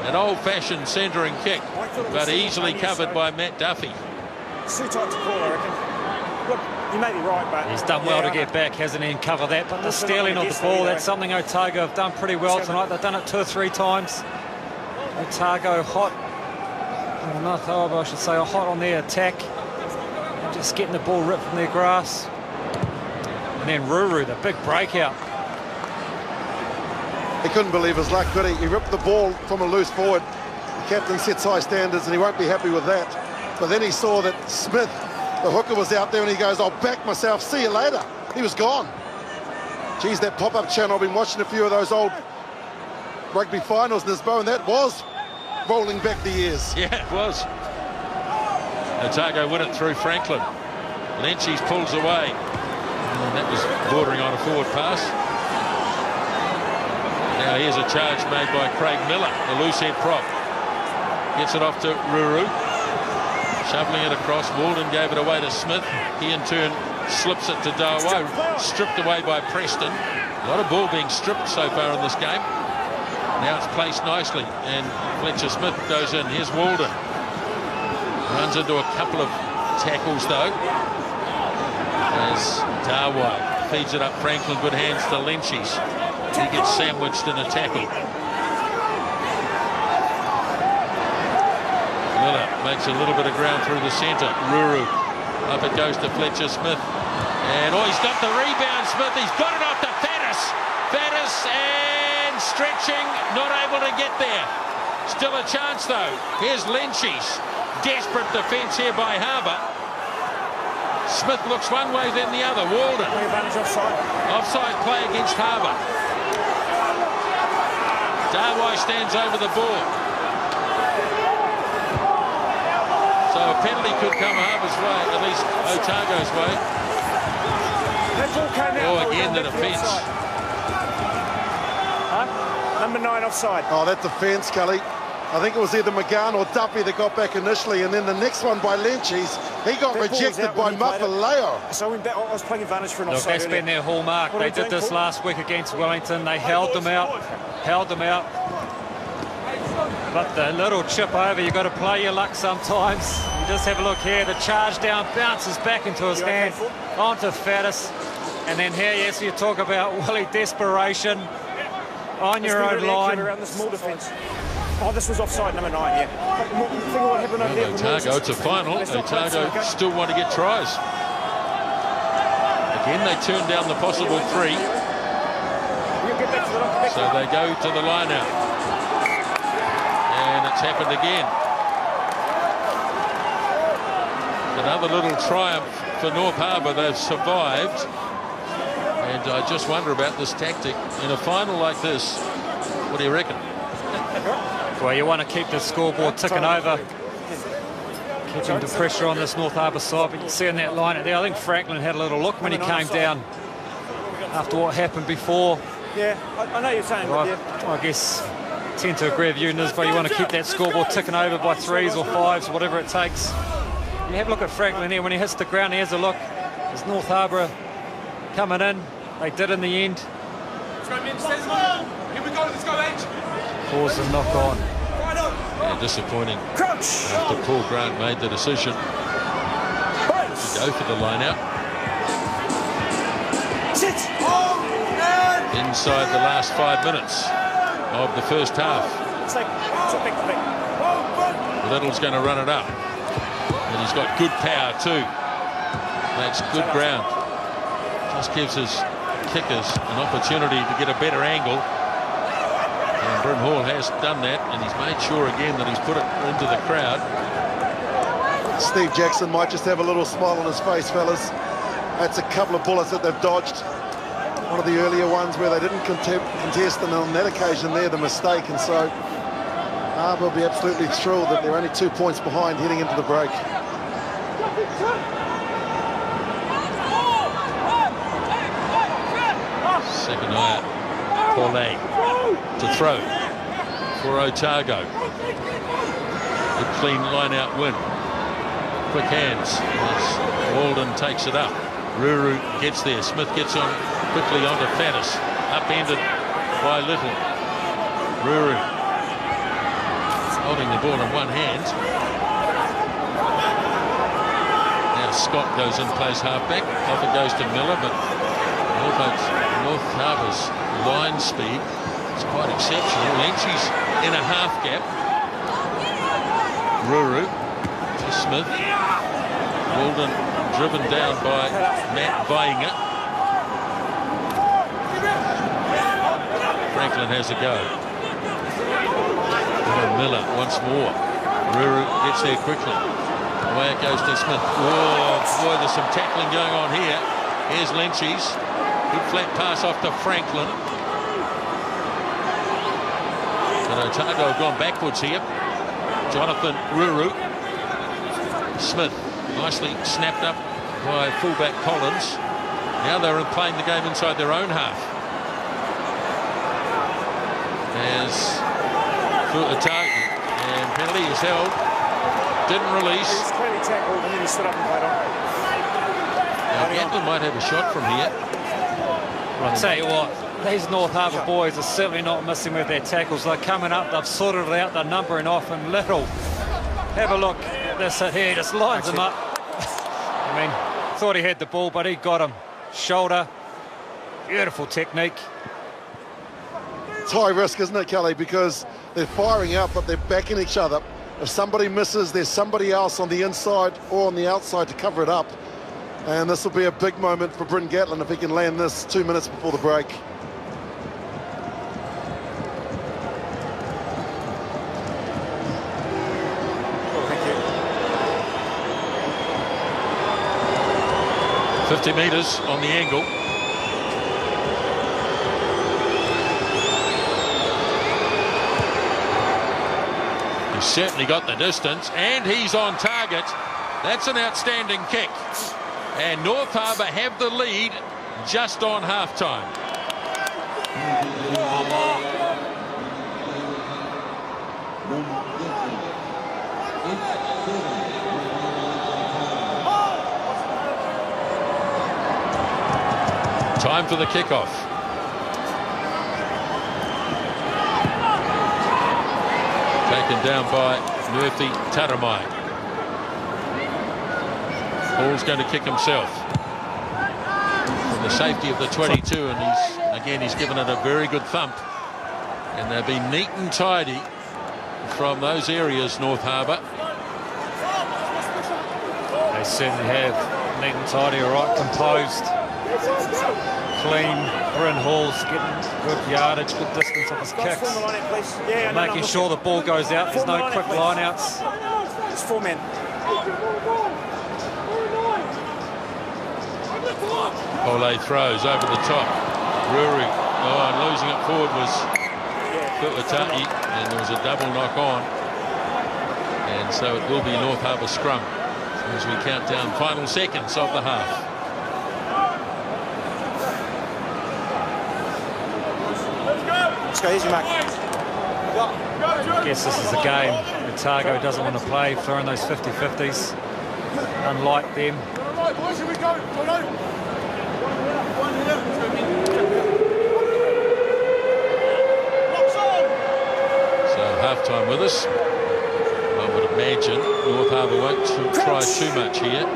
An old-fashioned centering kick, but easily covered by Matt Duffy. It's too tight to call, I reckon. Look, you may be right, but... He's done well to get back, hasn't he, and cover that. But the stealing of the ball, that's something Otago have done pretty well tonight. They've done it 2 or 3 times. Otago hot. Well, not Harbour, I should say, hot on their attack. Just getting the ball ripped from their grass. And then Ruru, the big breakout. He couldn't believe his luck, could he? He ripped the ball from a loose forward. The captain sets high standards and he won't be happy with that. But then he saw that Smith, the hooker, was out there and he goes, I'll back myself, see you later. He was gone. Geez, that pop-up channel, I've been watching a few of those old rugby finals in Lisbon, and that was rolling back the years. Yeah, it was. Otago win it through Franklin. Lynchie's pulls away. And that was bordering on a forward pass. Now here's a charge made by Craig Miller, the loose head prop. Gets it off to Ruru. Shoveling it across. Walden gave it away to Smith. He in turn slips it to Darwo. Stripped away by Preston. A lot of ball being stripped so far in this game. Now it's placed nicely and Fletcher Smith goes in. Here's Walden. Runs into a couple of tackles though. As Darwo feeds it up Franklin. Good hands to Lynchies. He gets sandwiched in a tackle. Miller makes a little bit of ground through the centre. Ruru. Up it goes to Fletcher Smith. And oh, he's got the rebound, Smith. He's got it off to Faddis. Faddis and stretching, not able to get there. Still a chance though. Here's Lynchies. Desperate defence here by Harbour. Smith looks one way then the other. Walden. Offside play against Harbour. Darwai stands over the ball. So a penalty could come Harbour's way, at least Otago's way. Oh, again the defence. Number 9 offside. Oh, that defence, Kelly. I think it was either McGann or Duffy that got back initially, and then the next one by Lynchies, he got rejected by Mafaleo. So I was playing advantage for an Look, offside. that's been their hallmark. They did this last week against Wellington. They held them out. But the little chip over, you've got to play your luck sometimes. You just have a look here. The charge down bounces back into his hand, onto Faddis. And then here, yes, you talk about Willie desperation on your own line. Around the small defence. Oh, this was offside, number 9, yeah. Think of what happened over there. Otago, it's a final. Otago still want to get tries. Again, they turn down the possible 3. So they go to the line out. And it's happened again. Another little triumph for North Harbour. They've survived. And I just wonder about this tactic. In a final like this, what do you reckon? Well, you want to keep the scoreboard ticking over, keeping the pressure on this North Harbour side. But you see in that line there, I think Franklin had a little look when he came down after what happened before. Yeah, I know you're saying that. I guess tend to agree with you, Nisbo. You want to keep that scoreboard ticking over by 3s or 5s, whatever it takes. You have a look at Franklin here. When he hits the ground, he has a look. There's North Harbour coming in. They did in the end. Let's go, men. Here we go. Let's go, Edge. Pause and knock on. Yeah, disappointing. After Paul Grant made the decision to go for the line out. Inside the last 5 minutes of the first half. Little's going to run it up. And he's got good power too. That's good ground. Just gives his kickers an opportunity to get a better angle. And Bryn Hall has done that, and he's made sure again that he's put it into the crowd. Steve Jackson might just have a little smile on his face, fellas. That's a couple of bullets that they've dodged. One of the earlier ones where they didn't contest, and on that occasion there, the mistake. And so Harbour will be absolutely thrilled that they're only 2 points behind heading into the break. Second eye, Paulet to throw for Otago. Good clean line-out win. Quick hands as Walden takes it up. Ruru gets there. Smith gets on quickly onto Faddis. Upended by Little. Ruru holding the ball in one hand. Now Scott goes in, plays halfback. Off it goes to Miller, but North Harbour's line speed is quite exceptional. Lynchies in a half gap. Ruru to Smith. Walden driven down by Matt Vainga. Franklin has a go. And Miller once more. Ruru gets there quickly. Away it goes to Smith. Oh boy, there's some tackling going on here. Here's Lynchies. Good flat pass off to Franklin. And Otago have gone backwards here. Jonathan Ruru. Smith nicely snapped up by fullback Collins. Now they're playing the game inside their own half. As for Otago, and penalty is held. Didn't release. He was clearly tackled and then he stood up and played on. Now Gatlin might have a shot from here. I'll tell you what, these North Harbour boys are certainly not missing with their tackles. They're coming up, they've sorted it out, they're numbering off, and Little, have a look at this hit here, just lines him up. I mean, thought he had the ball, but he got him. Shoulder, beautiful technique. It's high risk, isn't it, Kelly? Because they're firing out, but they're backing each other. If somebody misses, there's somebody else on the inside or on the outside to cover it up. And this will be a big moment for Bryn Gatlin if he can land this 2 minutes before the break. 50 metres on the angle. He's certainly got the distance, and he's on target. That's an outstanding kick. And North Harbour have the lead just on half-time. Time for the kickoff. Taken down by Murphy Taramai. Paul's going to kick himself from the safety of the 22, and he's given it a very good thump. And they've been neat and tidy from those areas, North Harbour. They certainly have. Neat and tidy, all right, composed. Clean. Bryn Hall's getting good yardage, good distance off his kicks. Making sure the ball goes out. There's no quick line-outs. It's 4 men. Ole throws over the top. Ruri, and losing it forward was Fuataki, and there was a double knock on. And so it will be North Harbour scrum as we count down final seconds of the half. Let's go, easy, Mark. I guess this is a game Otago doesn't want to play, throwing those 50-50s, unlike them. So half-time with us. I would imagine North Harbour won't try too much here.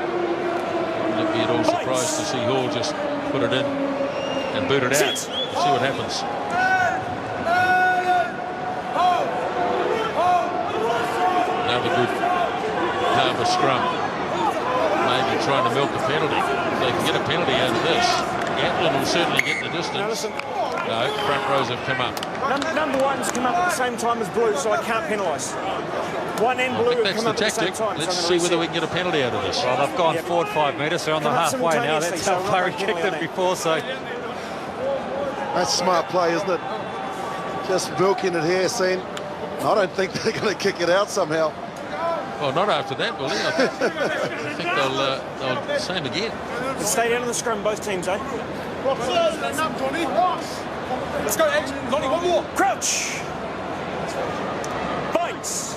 Wouldn't be at all surprised to see Hall just put it in and boot it out. We'll see what happens. Another good Harbour scrum. Maybe trying to milk a penalty. If they can get a penalty out of this, Gatlin will certainly get the distance. No, front rows have come up. Number one's come up at the same time as blue, so I can't penalise. One and blue have come up at the same time. Let's see whether we can get a penalty out of this. Well, they've gone forward 5 metres. They're on the halfway now. That's how Barry kicked it before, so... That's smart play, isn't it? Just milking it here, seeing... I don't think they're going to kick it out somehow. Well, not after that, will they? I think they'll same again. Let's stay down on the scrum, both teams, eh? Let's go, Edge. Lonnie, one more. Crouch. Bites.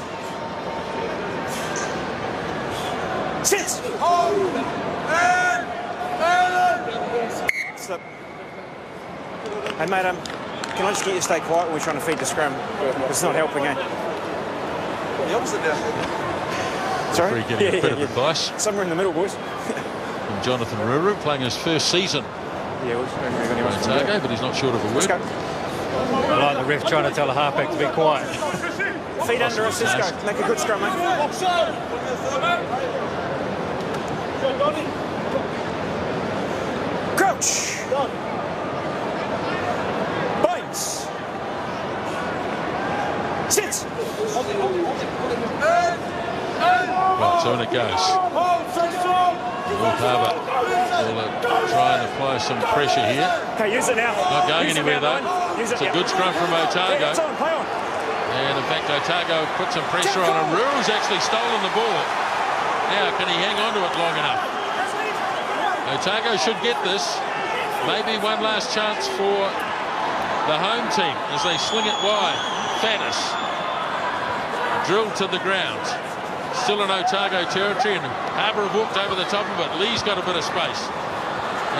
Sit. Slip. Hey, mate, can I just get you to stay quiet when we're trying to feed the scrum? It's not helping, eh? The opposite now. Sorry? Free getting a bit of advice. Somewhere in the middle, boys. From Jonathan Ruru, playing his first season Yeah, for Otago, but he's not short of a word. I like the ref trying to tell the halfback to be quiet. Feet under us, let's go. Make a good scrum, mate. Crouch. Bites. Sit. Right, so in it goes. North Harbour will try and apply some pressure here. Okay, use it now. Not going anywhere though. It's a good scrum from Otago. Play on. And in fact, Otago put some pressure on him. Ruru's actually stolen the ball. Now, can he hang on to it long enough? Otago should get this. Maybe one last chance for the home team as they sling it wide. Faddis drilled to the ground. Still in Otago territory, and Harbour have walked over the top of it. Lee's got a bit of space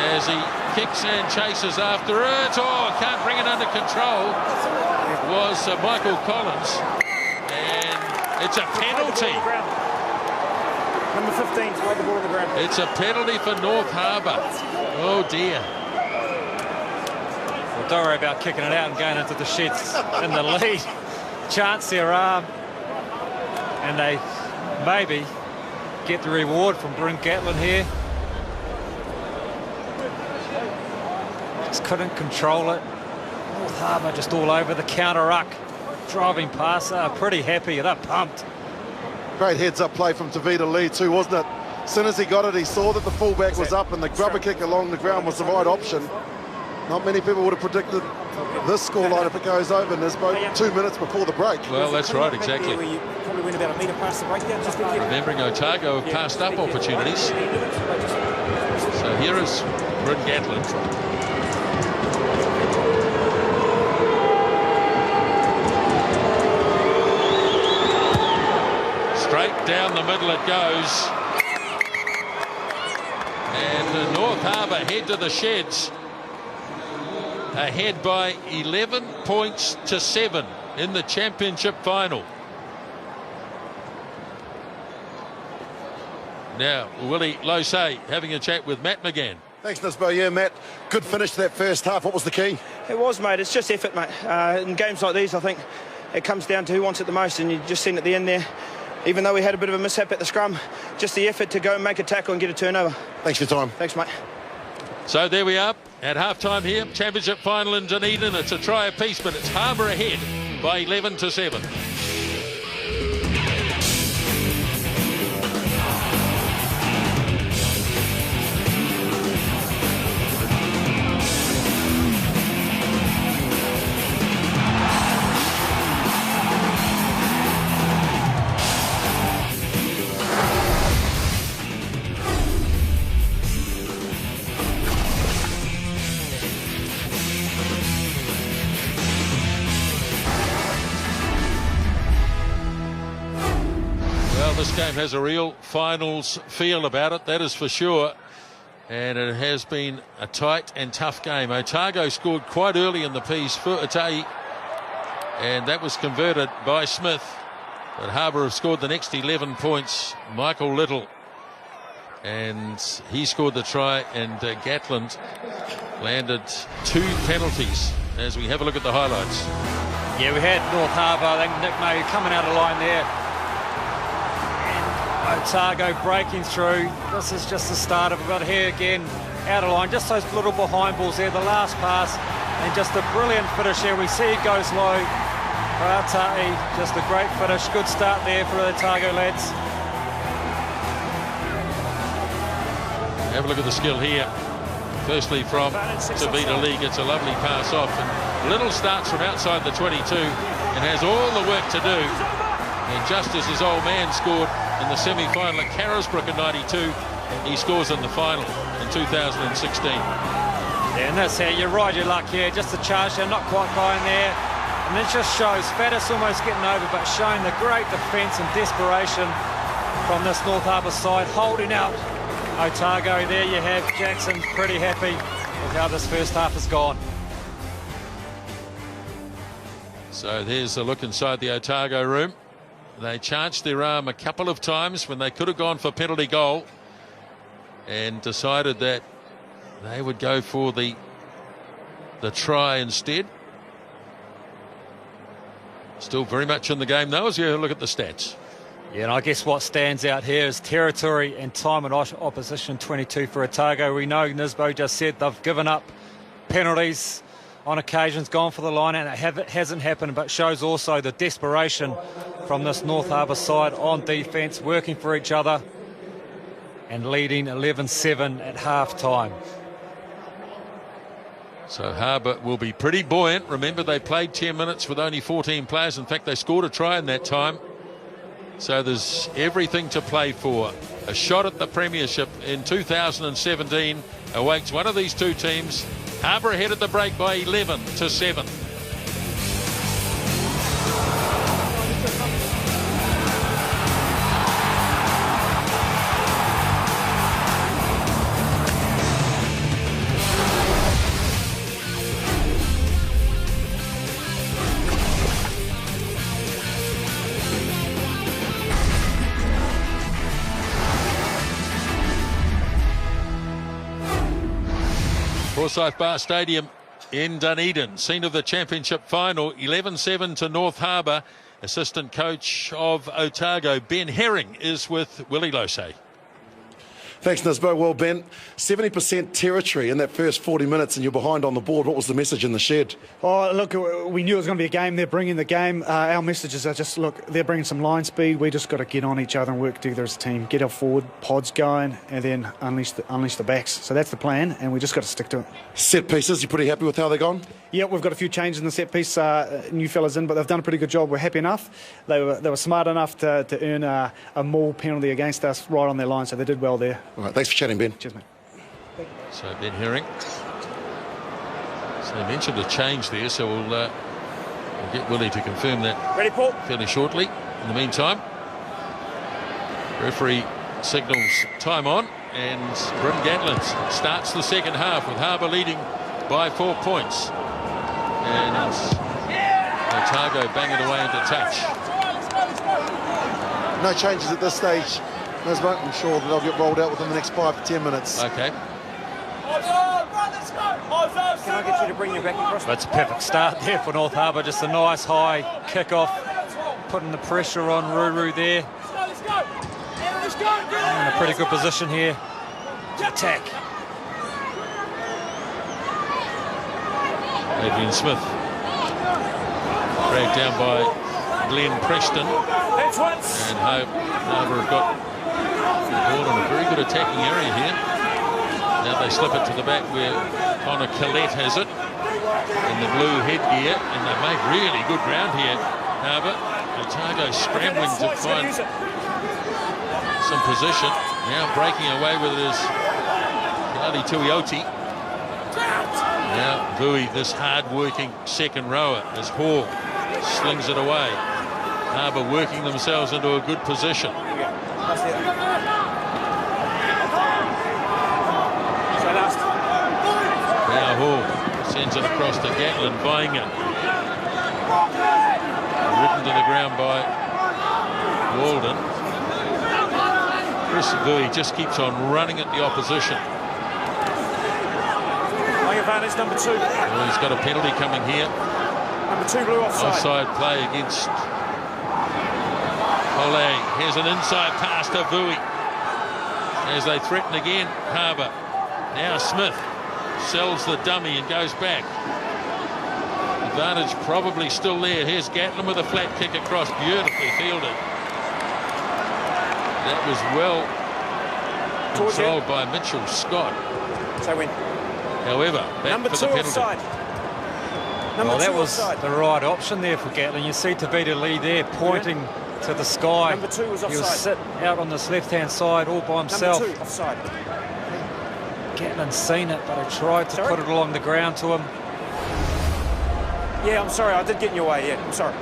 as he kicks and chases after it. Oh, can't bring it under control. It was Michael Collins, and it's a penalty. Number 15's got the ball on the ground. It's a penalty for North Harbour. Oh dear. Well, don't worry about kicking it out and going into the sheds in the lead. Chance their arm, and they maybe get the reward from Bryn Gatlin here. Just couldn't control it. North Harbour just all over the counter-ruck. Driving past, pretty happy, they're pumped. Great heads-up play from Tavita Lee too, wasn't it? As soon as he got it, he saw that the fullback was up and the grubber kick along the ground was the right option. Not many people would have predicted this scoreline if it goes over, Nisbo, 2 minutes before the break. Well, that's right, exactly. Where you probably went about a metre past the break there. Just Remembering Otago have passed up opportunities. So here is Bryn Gatland. Straight down the middle it goes. And North Harbour head to the sheds. Ahead by 11 points to 7 in the championship final. Now, Willie Losay having a chat with Matt McGann. Thanks, Nisbo. Yeah, Matt, good finish to that first half. What was the key? It was, mate. It's just effort, mate. In games like these, I think it comes down to who wants it the most, and you just seen at the end there, even though we had a bit of a mishap at the scrum, just the effort to go and make a tackle and get a turnover. Thanks for your time. Thanks, mate. So there we are at half-time here. Championship final in Dunedin. It's a try apiece, but it's Harbour ahead by 11 to 7. This game has a real finals feel about it, that is for sure, and it has been a tight and tough game. Otago scored quite early in the piece for Otago, and that was converted by Smith, but Harbour have scored the next 11 points. Michael Little, and he scored the try, and Gatland landed 2 penalties as we have a look at the highlights. Yeah, we had North Harbour, I think Nick May coming out of line there. Otago breaking through. This is just the start of it. But here again, out of line, just those little behind balls there, the last pass, and just a brilliant finish here. We see it goes low. Rātahi, just a great finish. Good start there for the Otago lads. Have a look at the skill here. Firstly from Tavita Lee, gets a lovely pass off, and Little starts from outside the 22 and has all the work to do. And just as his old man scored in the semi-final at Carisbrook in '92, he scores in the final in 2016. Yeah, and that's how you're right, your luck here. Just a charge there, not quite going there. And it just shows Faddis almost getting over, but showing the great defence and desperation from this North Harbour side, holding out Otago. There you have Jackson, pretty happy with how this first half has gone. So there's a look inside the Otago room. They charged their arm a couple of times when they could have gone for penalty goal, and decided that they would go for the try instead. Still very much in the game though, as you look at the stats. Yeah, and I guess what stands out here is territory and time and opposition. 22 for Otago. We know Nisbo just said they've given up penalties on occasions, gone for the line, and it hasn't happened, but shows also the desperation from this North Harbour side on defence, working for each other and leading 11-7 at half-time. So Harbour will be pretty buoyant. Remember, they played 10 minutes with only 14 players. In fact, they scored a try in that time. So there's everything to play for. A shot at the premiership in 2017 awaits one of these two teams. Harbour ahead at the break by 11-7. Forsyth Barr Stadium in Dunedin, scene of the championship final, 11-7 to North Harbour. Assistant coach of Otago, Ben Herring, is with Willie Losay. Thanks, Nisbo. Well, Ben, 70% territory in that first 40 minutes and you're behind on the board. What was the message in the shed? Oh, look, we knew it was going to be a game. They're bringing the game. Our messages are just, look, they're bringing some line speed. We just got to get on each other and work together as a team. Get our forward pods going and then unleash the backs. So that's the plan, and we just got to stick to it. Set pieces, you pretty happy with how they're gone? Yeah, we've got a few changes in the set piece. New fellas in, but they've done a pretty good job. We're happy enough. They were smart enough to earn a maul penalty against us right on their line, so they did well there. All right, thanks for chatting, Ben. Cheers, mate. So Ben Herring. So I mentioned a change there, so we'll get Willie to confirm that. Ready, Paul? Fairly shortly. In the meantime, referee signals time on, and Bryn Gatlin starts the second half with Harbour leading by 4 points. And Otago banging away into touch. No changes at this stage, Nisbo. I'm sure that they'll get rolled out within the next 5 to 10 minutes. Okay. Can I get you to bring your back across? That's a perfect start there for North Harbour. Just a nice high kick-off, putting the pressure on Ruru there. In a pretty good position here to attack. Adrian Smith dragged down by Glenn Preston, and Harbour have got the ball in a very good attacking area here. Now they slip it to the back where Connor Collette has it in the blue headgear, and they've made really good ground here, Harbour. Otago scrambling to find some position. Now breaking away with it is Kali Tuioti. Now Vui, this hard-working second rower, as Hall slings it away. Harbour working themselves into a good position. Now Hall sends it across to Gatlin, buying it. Ridden to the ground by Walden. Chris Vui just keeps on running at the opposition. Advantage number 2. Well, he's got a penalty coming here. Number 2 blue offside. Offside play against Ole. Here's an inside pass to Vui as they threaten again. Harbour. Now Smith sells the dummy and goes back. Advantage probably still there. Here's Gatlin with a flat kick across, beautifully fielded. That was well controlled by Mitchell Scott. So win. However, number 2 offside. Well, that was the right option there for Gatlin. You see Tabita Lee there pointing to the sky. Number 2 was offside. He was sitting out on this left-hand side all by himself. Number 2 offside. Gatlin's seen it, but he tried to put it along the ground to him. Yeah, I'm sorry, I did get in your way, yeah, I'm sorry.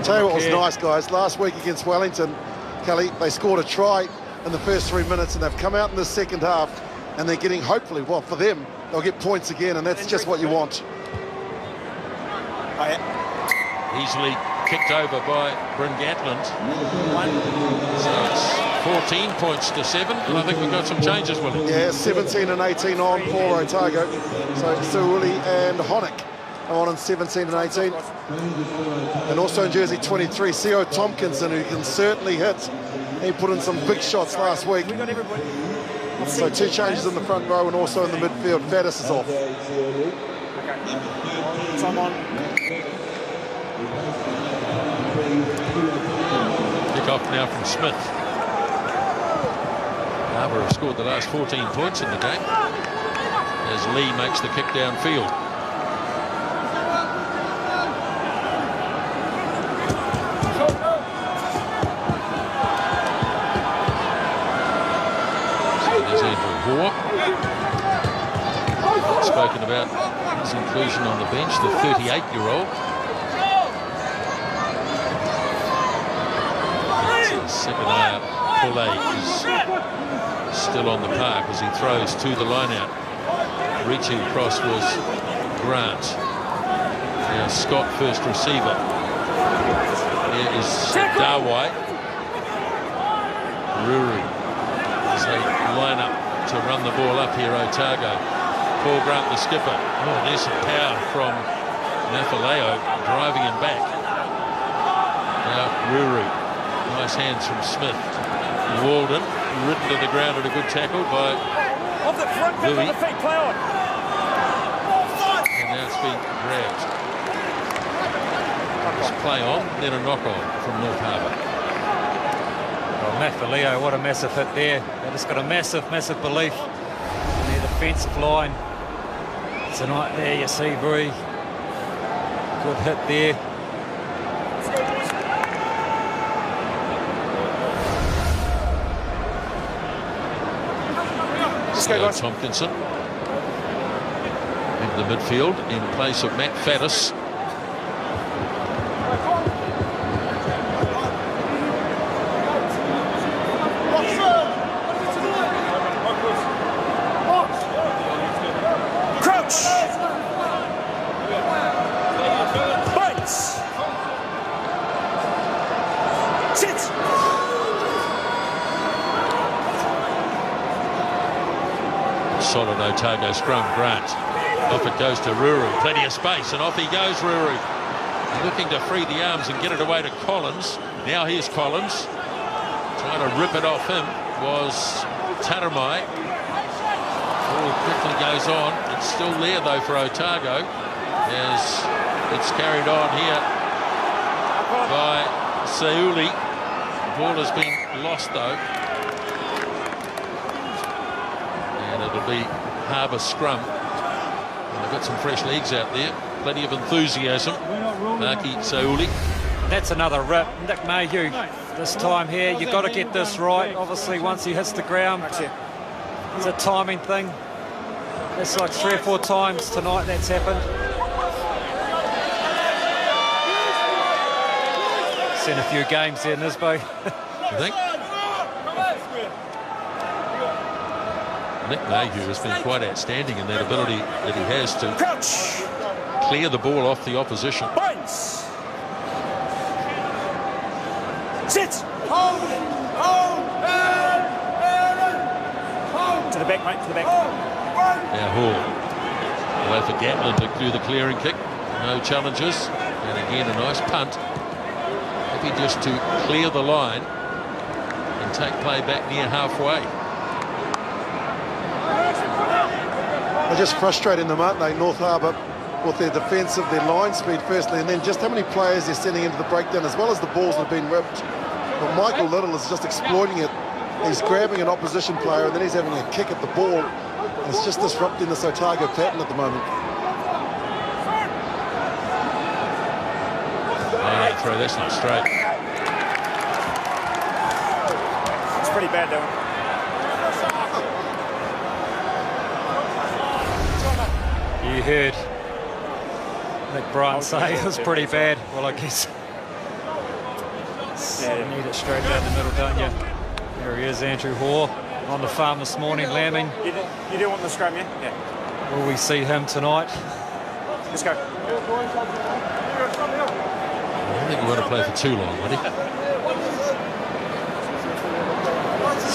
Tell you what was nice, guys. Last week against Wellington, Kelly, they scored a try in the first 3 minutes, and they've come out in the second half, and they're getting, hopefully, well, for them, they'll get points again, and that's just what you want. Easily kicked over by Bryn Gatland. So it's 14 points to 7, and I think we've got some changes, Willie. Yeah, 17 and 18 on for Otago. So Suuli and Honeck are on 17 and 18. And also in jersey 23, Theo Tompkinson, who can certainly hit. He put in some big shots last week. So 2 changes in the front row and also in the midfield. Faddis is off. Time on. Kick off now from Smith. Harbour have scored the last 14 points in the game as Lee makes the kick downfield. Spoken about his inclusion on the bench, the 38-year-old. Second layer, Paulet is still on the park as he throws to the line-out. Reaching across was Grant. Now Scott, first receiver. Here is Dawai. Ruru as they line up to run the ball up here, Otago. Paul Grant, the skipper. Oh, there's some power from Nafaleo, driving him back. Now Ruru. Nice hands from Smith. Walden ridden to the ground and a good tackle by Off the front, on the feet, play on. And now it's been grabbed. Just play on, then a knock on from North Harbour. Well, Matt Leo, what a massive hit there. They just got a massive, massive belief in their defensive line. Tonight there, you see, Bree. Good hit there. Tompkinson in the midfield in place of Matt Faddis. Crouch. Bites. Sit. Solid Otago scrum, Grant. Off it goes to Ruru. Plenty of space, and off he goes, Ruru. Looking to free the arms and get it away to Collins. Now here's Collins. Trying to rip it off him was Taramai. Ball quickly goes on. It's still there, though, for Otago, as it's carried on here by Seuli. The ball has been lost, though. It'll be Harbour scrum. They've got some fresh legs out there. Plenty of enthusiasm. Maki Seuli. That's another rip. Nick Mayhew, this time here, you've got to get this right. Obviously, once he hits the ground, it's a timing thing. It's like 3 or 4 times tonight that's happened. Seen a few games there, Nisbo. I think. Nick Mayhew has been quite outstanding in that ability that he has to clear the ball off the opposition. Binds. Sit. Hold. To the back, mate, to the back. Now Hall. Away for Gatlin to do the clearing kick. No challenges. And again, a nice punt. Maybe just to clear the line and take play back near halfway. They're just frustrating them, aren't they, North Harbour, with their defensive, their line speed firstly, and then just how many players they're sending into the breakdown, as well as the balls that have been ripped. But Michael Little is just exploiting it. He's grabbing an opposition player, and then he's having a kick at the ball. And it's just disrupting this Otago pattern at the moment. Throw, that's not straight. It's pretty bad, though. You heard Nick Bryant say it was pretty bad. Well, I guess you need it straight down the middle, don't you? There he is, Andrew Hoare, on the farm this morning, lambing. You do want the scrum, yeah? Yeah. Will we see him tonight? Let's go. I don't think he want to play for too long, would he?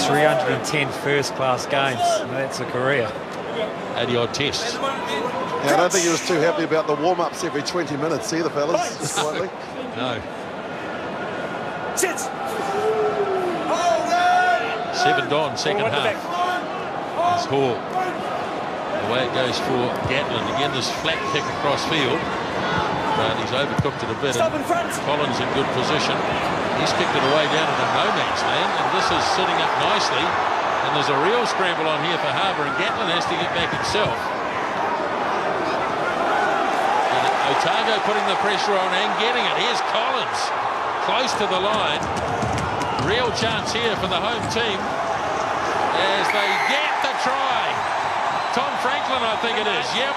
310 first-class games. That's a career. 80-odd tests. Yeah, I don't think he was too happy about the warm-ups every 20 minutes either, fellas. Slightly. No. Sit. 7 Don, second half. It's Hall. Away it goes for Gatlin. Again, this flat kick across field. But he's overcooked it a bit. Collins in good position. He's kicked it away down into no man's land, and this is sitting up nicely. And there's a real scramble on here for Harbour, and Gatlin has to get back himself. And Otago putting the pressure on and getting it. Here's Collins, close to the line. Real chance here for the home team as they get the try. Tom Franklin, I think it is. Yep.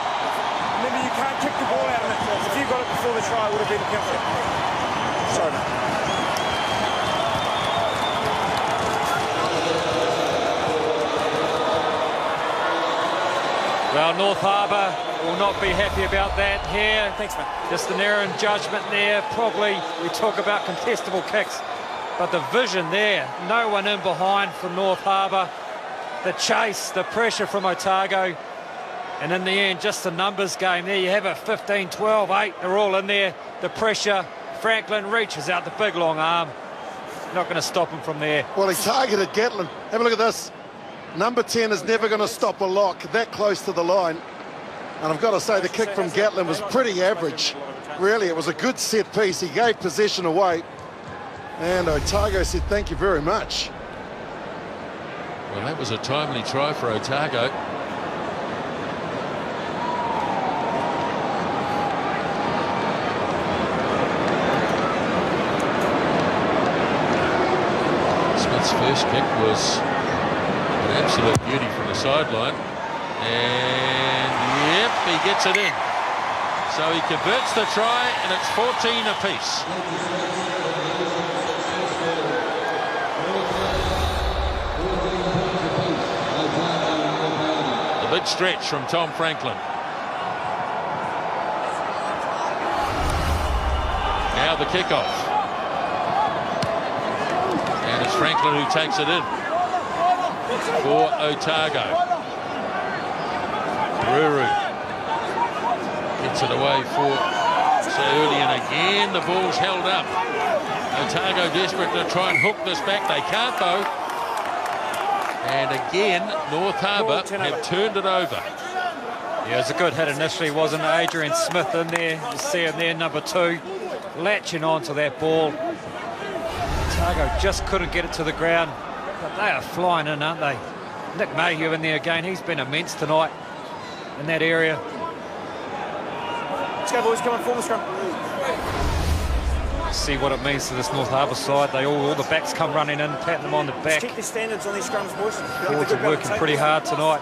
Remember, you can't kick the ball out of it. If you got it before the try, it would have been a penalty. Sorry, mate. Well, North Harbour will not be happy about that here. Thanks, mate. Just an error in judgment there. Probably we talk about contestable kicks, but the vision there, no one in behind for North Harbour. The chase, the pressure from Otago, and in the end, just a numbers game. There you have it, 15, 12, 8, they're all in there. The pressure, Franklin reaches out the big long arm. not going to stop him from there. Well, he targeted Gatlin. Have a look at this. Number 10 is never going to stop a lock that close to the line. And I've got to say, the kick from Gatlin was pretty average. Really, it was a good set piece. He gave possession away. And Otago said, thank you very much. Well, that was a timely try for Otago. Smith's first kick was an absolute beauty from the sideline. And, yep, he gets it in. So he converts the try, and it's 14 apiece. A big stretch from Tom Franklin. Now the kickoff. And it's Franklin who takes it in for Otago. Ruru gets it away for early, and again the ball's held up. Otago desperate to try and hook this back. They can't though. And again, North Harbour have turned it over. Yeah, it was a good hit initially, wasn't it? Adrian Smith in there. You see him there, number 2, latching onto that ball. Otago just couldn't get it to the ground. But they are flying in, aren't they? Nick Mayhew in there again. He's been immense tonight in that area. Let's go, boys. Come on, form the scrum. See what it means to this North Harbour side. They all the backs come running in, patting them on the back. Just keep the standards on these scrums, boys. Forwards are working pretty hard tonight.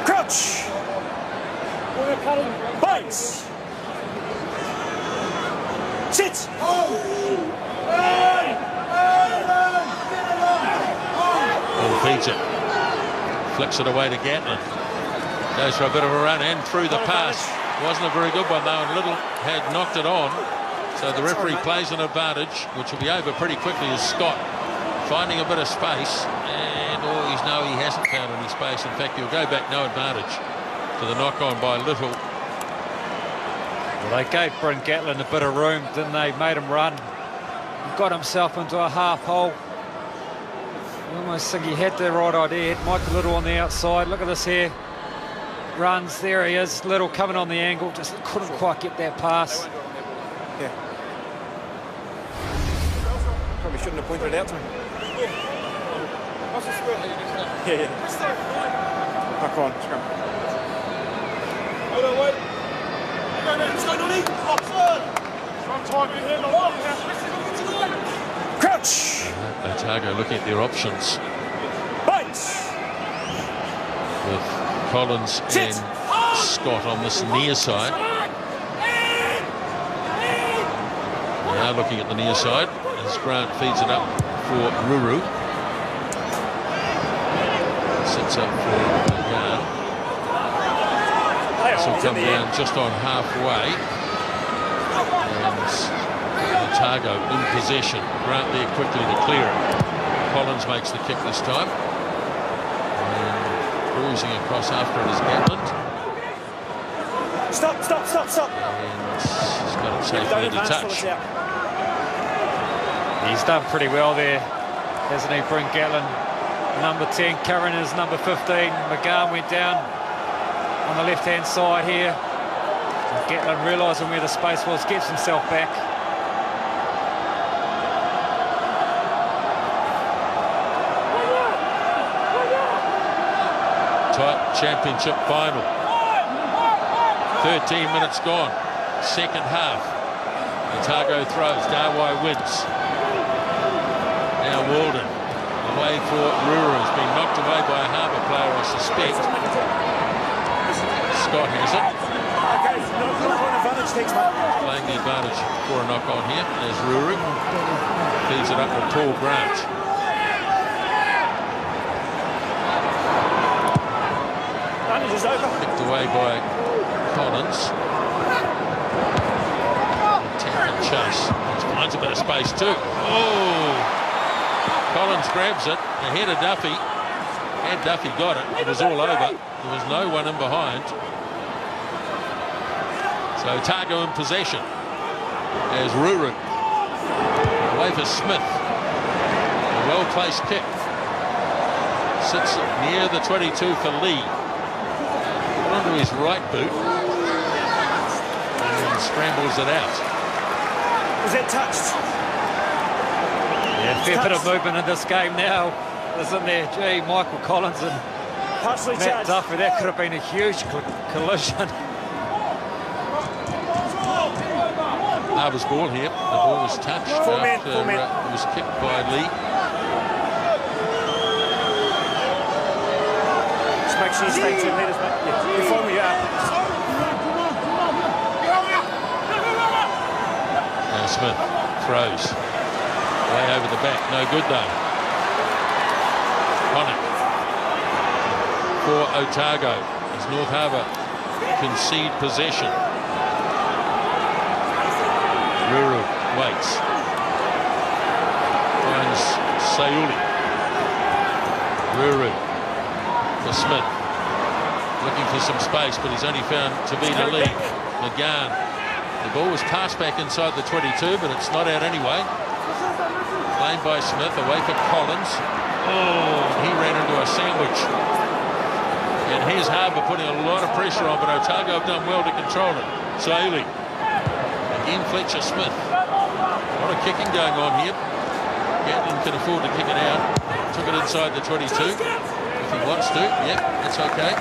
Crouch. Bites. Sit. Ball feeds it. Flicks it away to Gatlin. Goes for a bit of a run and through the pass. Wasn't a very good one though, and Little had knocked it on. So the referee plays an advantage, which will be over pretty quickly as Scott finding a bit of space. And he hasn't found any space. In fact, he'll go back no advantage to the knock on by Little. Well, they gave Bryn Gatlin a bit of room, didn't they? Made him run. He got himself into a half hole. I almost think he had the right idea. Had Michael Little on the outside. Look at this here. Runs, there he is. Little coming on the angle. Just couldn't quite get that pass. Yeah. Probably shouldn't have pointed it out to him. Yeah. Oh, come on, scrum. Hold on, wait. Let's go, Noddy. Crouch. Otago looking at their options. Bites. With Collins and Scott on this near side. Now looking at the near side as Grant feeds it up for Ruru. Sits up for Garn. This will come down just on halfway. And Otago in possession. Grant there quickly to clear it. Collins makes the kick this time. And cruising across after it is Gatland. Stop. And he's got it safely to touch. He's done pretty well there, hasn't he, Bryn Gatlin? Number 10, Curran is number 15. McGann went down on the left-hand side here. And Gatlin realising where the space was, gets himself back. Tight championship final. 13 minutes gone. Second half. Otago throws. Darwai wins. Now Walden. Away for Ruru. Has been knocked away by a Harbour player, I suspect. Scott has it. Playing the advantage for a knock on here. There's Ruru. Feeds it up to Paul Grant. Picked away by Collins. Tap and chase. Finds a bit of space too. Oh! Collins grabs it ahead of Duffy. Had Duffy got it, it was all over. There was no one in behind. So Otago in possession as Ruru away for Smith. A well-placed kick. Sits near the 22 for Lee. Put onto his right boot and scrambles it out. Is it touched? Yeah, fair bit of movement in this game now, isn't there? Gee, Michael Collins and Partially Matt charged. Duffy, that could have been a huge collision. Harbour's ball here. The ball was touched Four men, after four men. it was kicked by Lee. Just make sure you stay 2 metres, mate. Yeah, you follow me out. Now Smith throws. Way over the back. No good though. Connick for Otago as North Harbour concede possession. Ruru waits. Finds Sayuli. Ruru for Smith. Looking for some space, but he's only found Tavita Lee. McGann. The ball was passed back inside the 22, but it's not out anyway. Claimed by Smith, away for Collins. Oh, he ran into a sandwich. And here's Harbour putting a lot of pressure on, but Otago have done well to control it. Sayuli. Again, Fletcher Smith. A lot of kicking going on here. Gatlin can afford to kick it out. Took it inside the 22. If he wants to, yep, that's okay.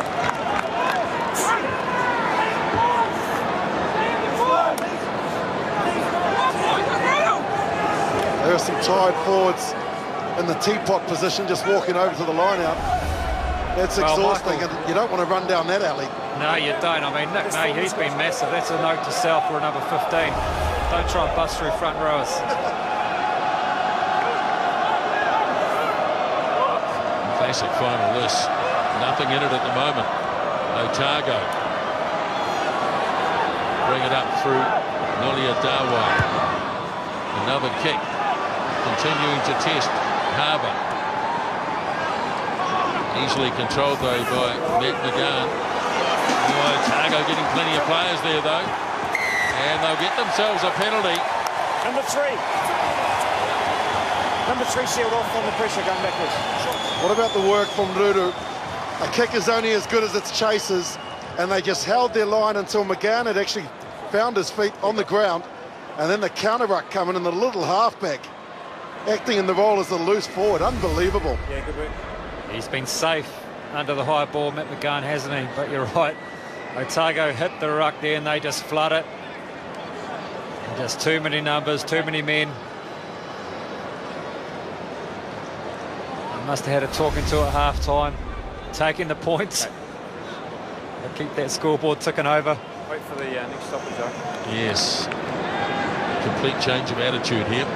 There are some tired forwards in the teapot position, just walking over to the line out. That's exhausting, Michael, and you don't want to run down that alley. No, you don't. I mean, Nick, no, he's been massive. That's a note to self for another 15. Don't try and bust through front rowers. Classic final this. Nothing in it at the moment. Otago. Bring it up through Nulia Dawai. Another kick. Continuing to test Harbour. Easily controlled though by Matt McGann. Otago getting plenty of players there though. And they'll get themselves a penalty. Number 3. Number 3 sealed off on the pressure going backwards. What about the work from Ruru? A kick is only as good as its chasers, and they just held their line until McGann had actually found his feet on the ground, and then the counter ruck coming in, the little halfback acting in the role as the loose forward. Unbelievable. Yeah, good work. He's been safe under the high ball, Matt McGann, hasn't he? But you're right. Otago hit the ruck there and they just flood it. And just too many numbers, too many men. They must have had a talking to at half-time. Taking the points. They'll keep that scoreboard ticking over. Wait for the next stoppage, Joe. Yes. Complete change of attitude here.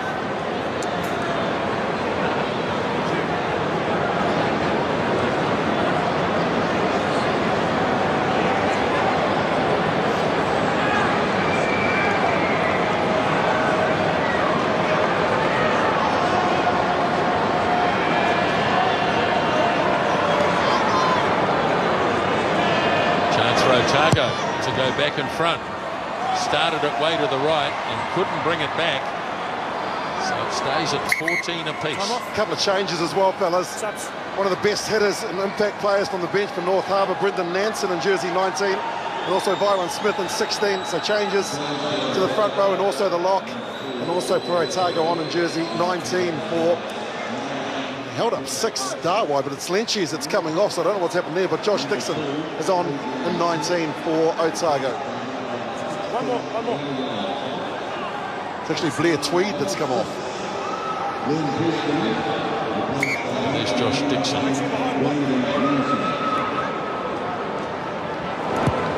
Otago to go back in front. Started it way to the right and couldn't bring it back. So it stays at 14 apiece. A couple of changes as well, fellas. One of the best hitters and impact players from the bench for North Harbour, Brendan Nansen in jersey 19, and also Byron Smith in 16. So changes to the front row and also the lock, and also for Otago on in jersey 19 for... Held up 6 Darwai, but it's Lynchies that's coming off, so I don't know what's happened there, but Josh Dixon is on in 19 for Otago. One more. It's actually Blair Tweed that's come off. There's Josh Dixon.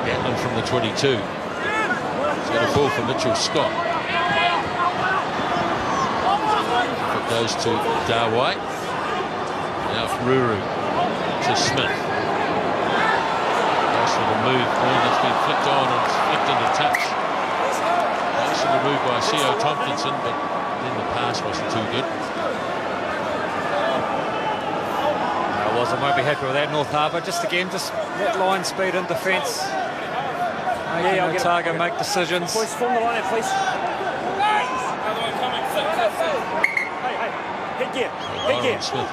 Gatlin from the 22. He's got a ball for Mitchell Scott. It goes to Darwai. Now Ruru to Smith. Nice little move. Ball that's been flicked on and flicked into touch. Nice little move by C.O. Tompkinson, but then the pass wasn't too good. Well, Otherwise, I won't be happy with that. North Harbour, just that line speed in defence. Making Otago make decisions. Boys, form the line out, please. Hey, headgear.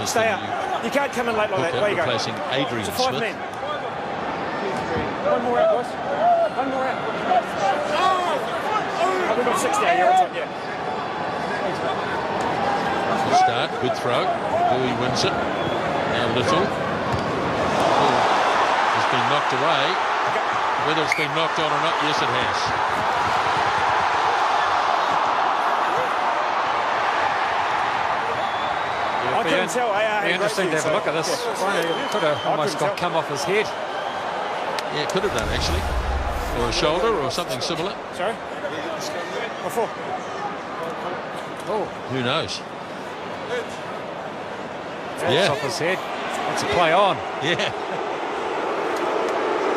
Stay out. You can't come in late like that. There you go. Replacing Adrian It's a 5 Smith. men. One more out, boys. One more out. Oh, we've got 6 now. You're on top, yeah. Good start, good throw. Bowie wins it. Now Little. Has been knocked away. Whether it's been knocked on or not, yes it has. I couldn't tell. Be interesting to have a look at this. Could have almost come off his head. Yeah, could have done actually. Or a shoulder or something similar. Sorry? What for? Oh, who knows? That's off his head. That's a play on. Yeah.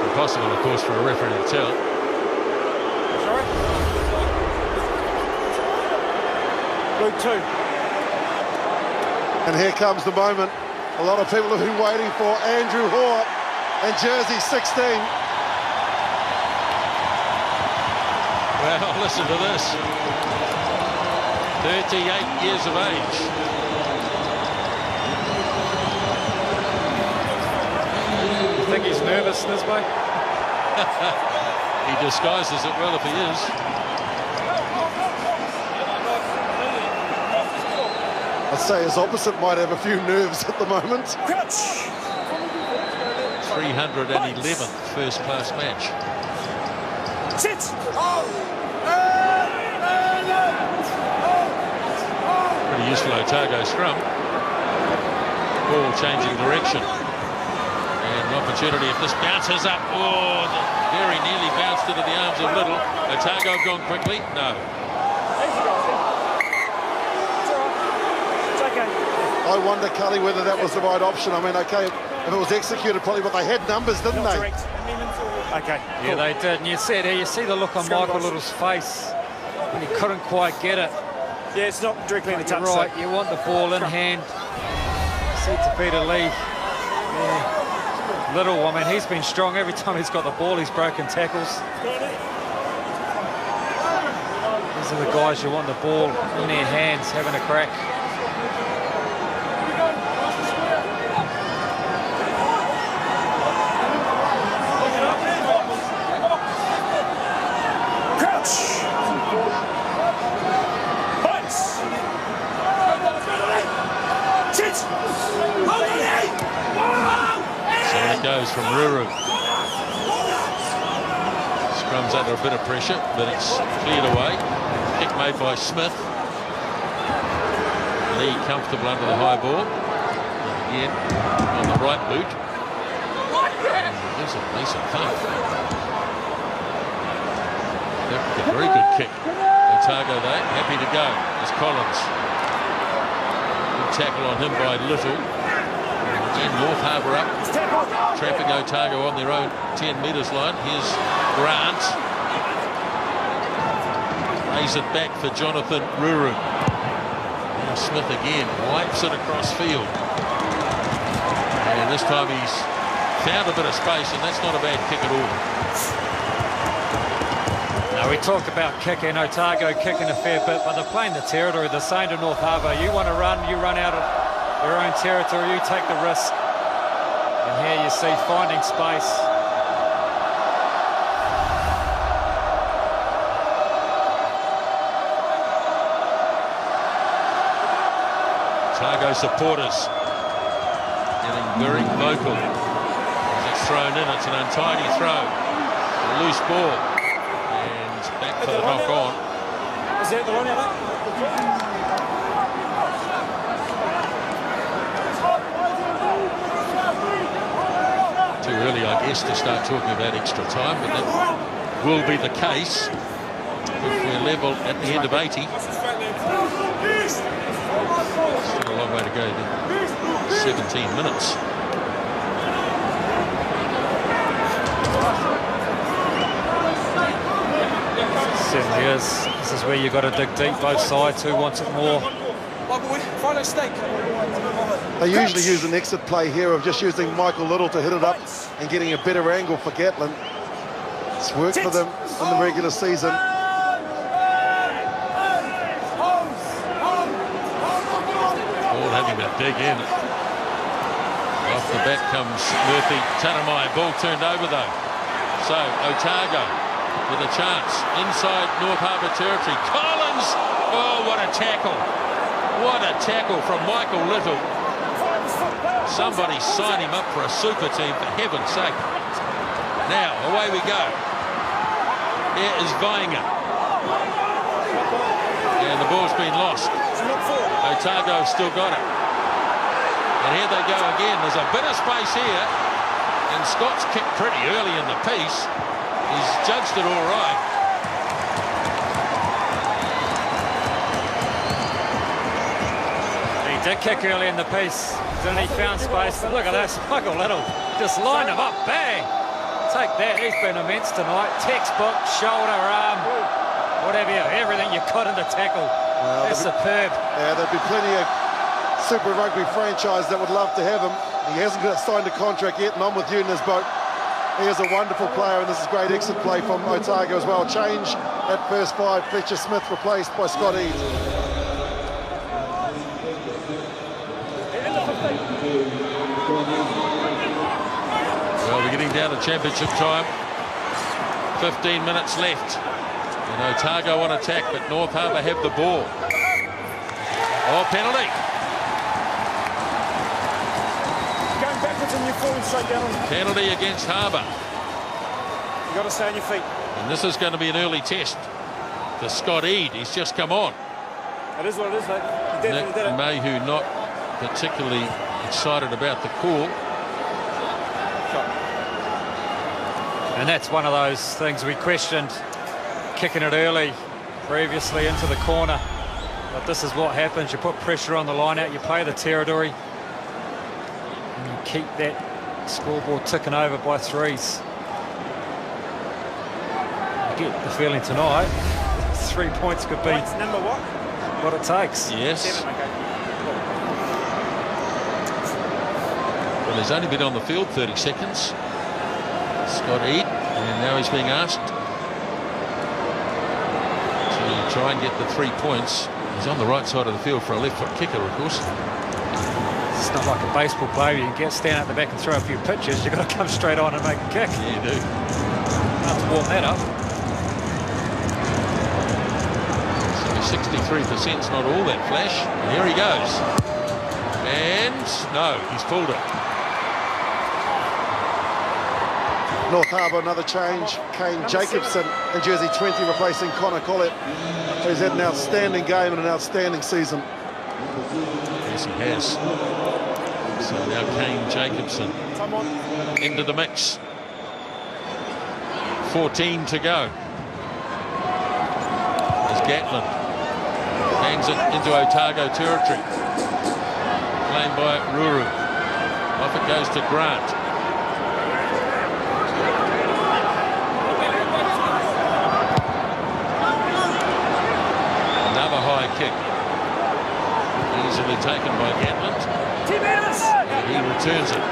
Impossible, of course, for a referee to tell. Sorry? Blue 2. And here comes the moment a lot of people have been waiting for. Andrew Hoare and jersey 16. Well, listen to this. 38 years of age. You think he's nervous, Nisbo? He disguises it well if he is. I'd say his opposite might have a few nerves at the moment. Crouch! 311th first-class match. Sit! Pretty useful Otago scrum. Ball changing direction. And an opportunity if this bounces up. Oh, very nearly bounced into the arms of Little. Otago have gone quickly. No. I wonder, Cully, whether that was the right option. I mean, okay, if it was executed properly, but they had numbers, didn't they? Okay. Yeah, they did. And you see the look on Michael Little's face when he couldn't quite get it. Yeah, it's not directly in the touch. Right, you want the ball in hand. See to Peter Lee. Yeah. Little, I mean, he's been strong every time he's got the ball. He's broken tackles. These are the guys you want the ball in their hands, having a crack. Goes from Ruru. Scrum's under a bit of pressure, but it's cleared away. Kick made by Smith. Lee comfortable under the high ball. And again, on the right boot. And there's a decent thump. A very good kick. Otago, though, happy to go. There's Collins. Good tackle on him by Little. Again, North Harbour up, trapping Otago on their own 10 metres line. Here's Grant. Lays it back for Jonathan Ruru. Now Smith again, wipes it across field. And this time he's found a bit of space, and that's not a bad kick at all. Now, we talked about kicking, Otago kicking a fair bit, but they're playing the territory. They're saying to North Harbour, you want to run, you run out of your own territory, you take the risk. And here you see finding space. Otago supporters getting very vocal as it's thrown in. It's an untidy throw, a loose ball, and back for the knock on. Is that the one out there? Too early, I guess, to start talking about extra time, but that will be the case if we're level at the end of 80. Still a long way to go, 17 minutes. Certainly is. This is where you've got to dig deep, both sides. Who wants it more? Final stake. They usually use an exit play here of just using Michael Little to hit it up and getting a better angle for Gatlin. It's worked for them in the regular season. All having to dig in. Off the bat comes Murphy. Taramai, ball turned over though. So Otago with a chance inside North Harbour territory. Collins! Oh, what a tackle. What a tackle from Michael Little. Somebody sign him up for a super team, for heaven's sake. Now, away we go. Here is Vainga. And the ball's been lost. Otago's still got it. And here they go again. There's a bit of space here. And Scott's kicked pretty early in the piece. He's judged it all right. He did kick early in the piece. Then he found space. But look at this. Michael Little just lined him up. Bang! Take that. He's been immense tonight. Textbook, shoulder, arm, whatever, everything you could in the tackle. That's superb. Yeah, there'd be plenty of Super Rugby franchise that would love to have him. He hasn't signed a contract yet, and I'm with you in this boat. He is a wonderful player, and this is great exit play from Otago as well. Change at first 5. Fletcher Smith replaced by Scott Eade. Well, we're getting down to championship time. 15 minutes left. And Otago on attack, but North Harbour have the ball. Oh, penalty. Going backwards and you're falling straight down on the... Penalty against Harbour. You've got to stay on your feet. And this is going to be an early test for Scott Eade. He's just come on. It is what it is, mate. He definitely Nick did it. Mayhew not particularly excited about the call. And that's one of those things we questioned, kicking it early previously into the corner. But this is what happens. You put pressure on the line out, you play the territory, and you keep that scoreboard ticking over by 3s. You get the feeling tonight 3 points could be Number what it takes. Yes. 7, okay. Well, he's only been on the field 30 seconds. Scott Eade, and now he's being asked to try and get the 3 points. He's on the right side of the field for a left foot kicker, of course. It's not like a baseball player. You can stand at the back and throw a few pitches. You've got to come straight on and make a kick. Yeah, you do. Hard to warm that up. So 63% is not all that flash. And here he goes. And no, he's pulled it. North Harbour, another change. Kane Jacobson in jersey 20 replacing Connor Collett, who's had an outstanding game and an outstanding season. Yes, he has. So now Kane Jacobson into the mix. 14 to go. As Gatlin hangs it into Otago territory. Claimed by Ruru. Off it goes to Grant. Kick easily taken by Gatlin, and he returns it.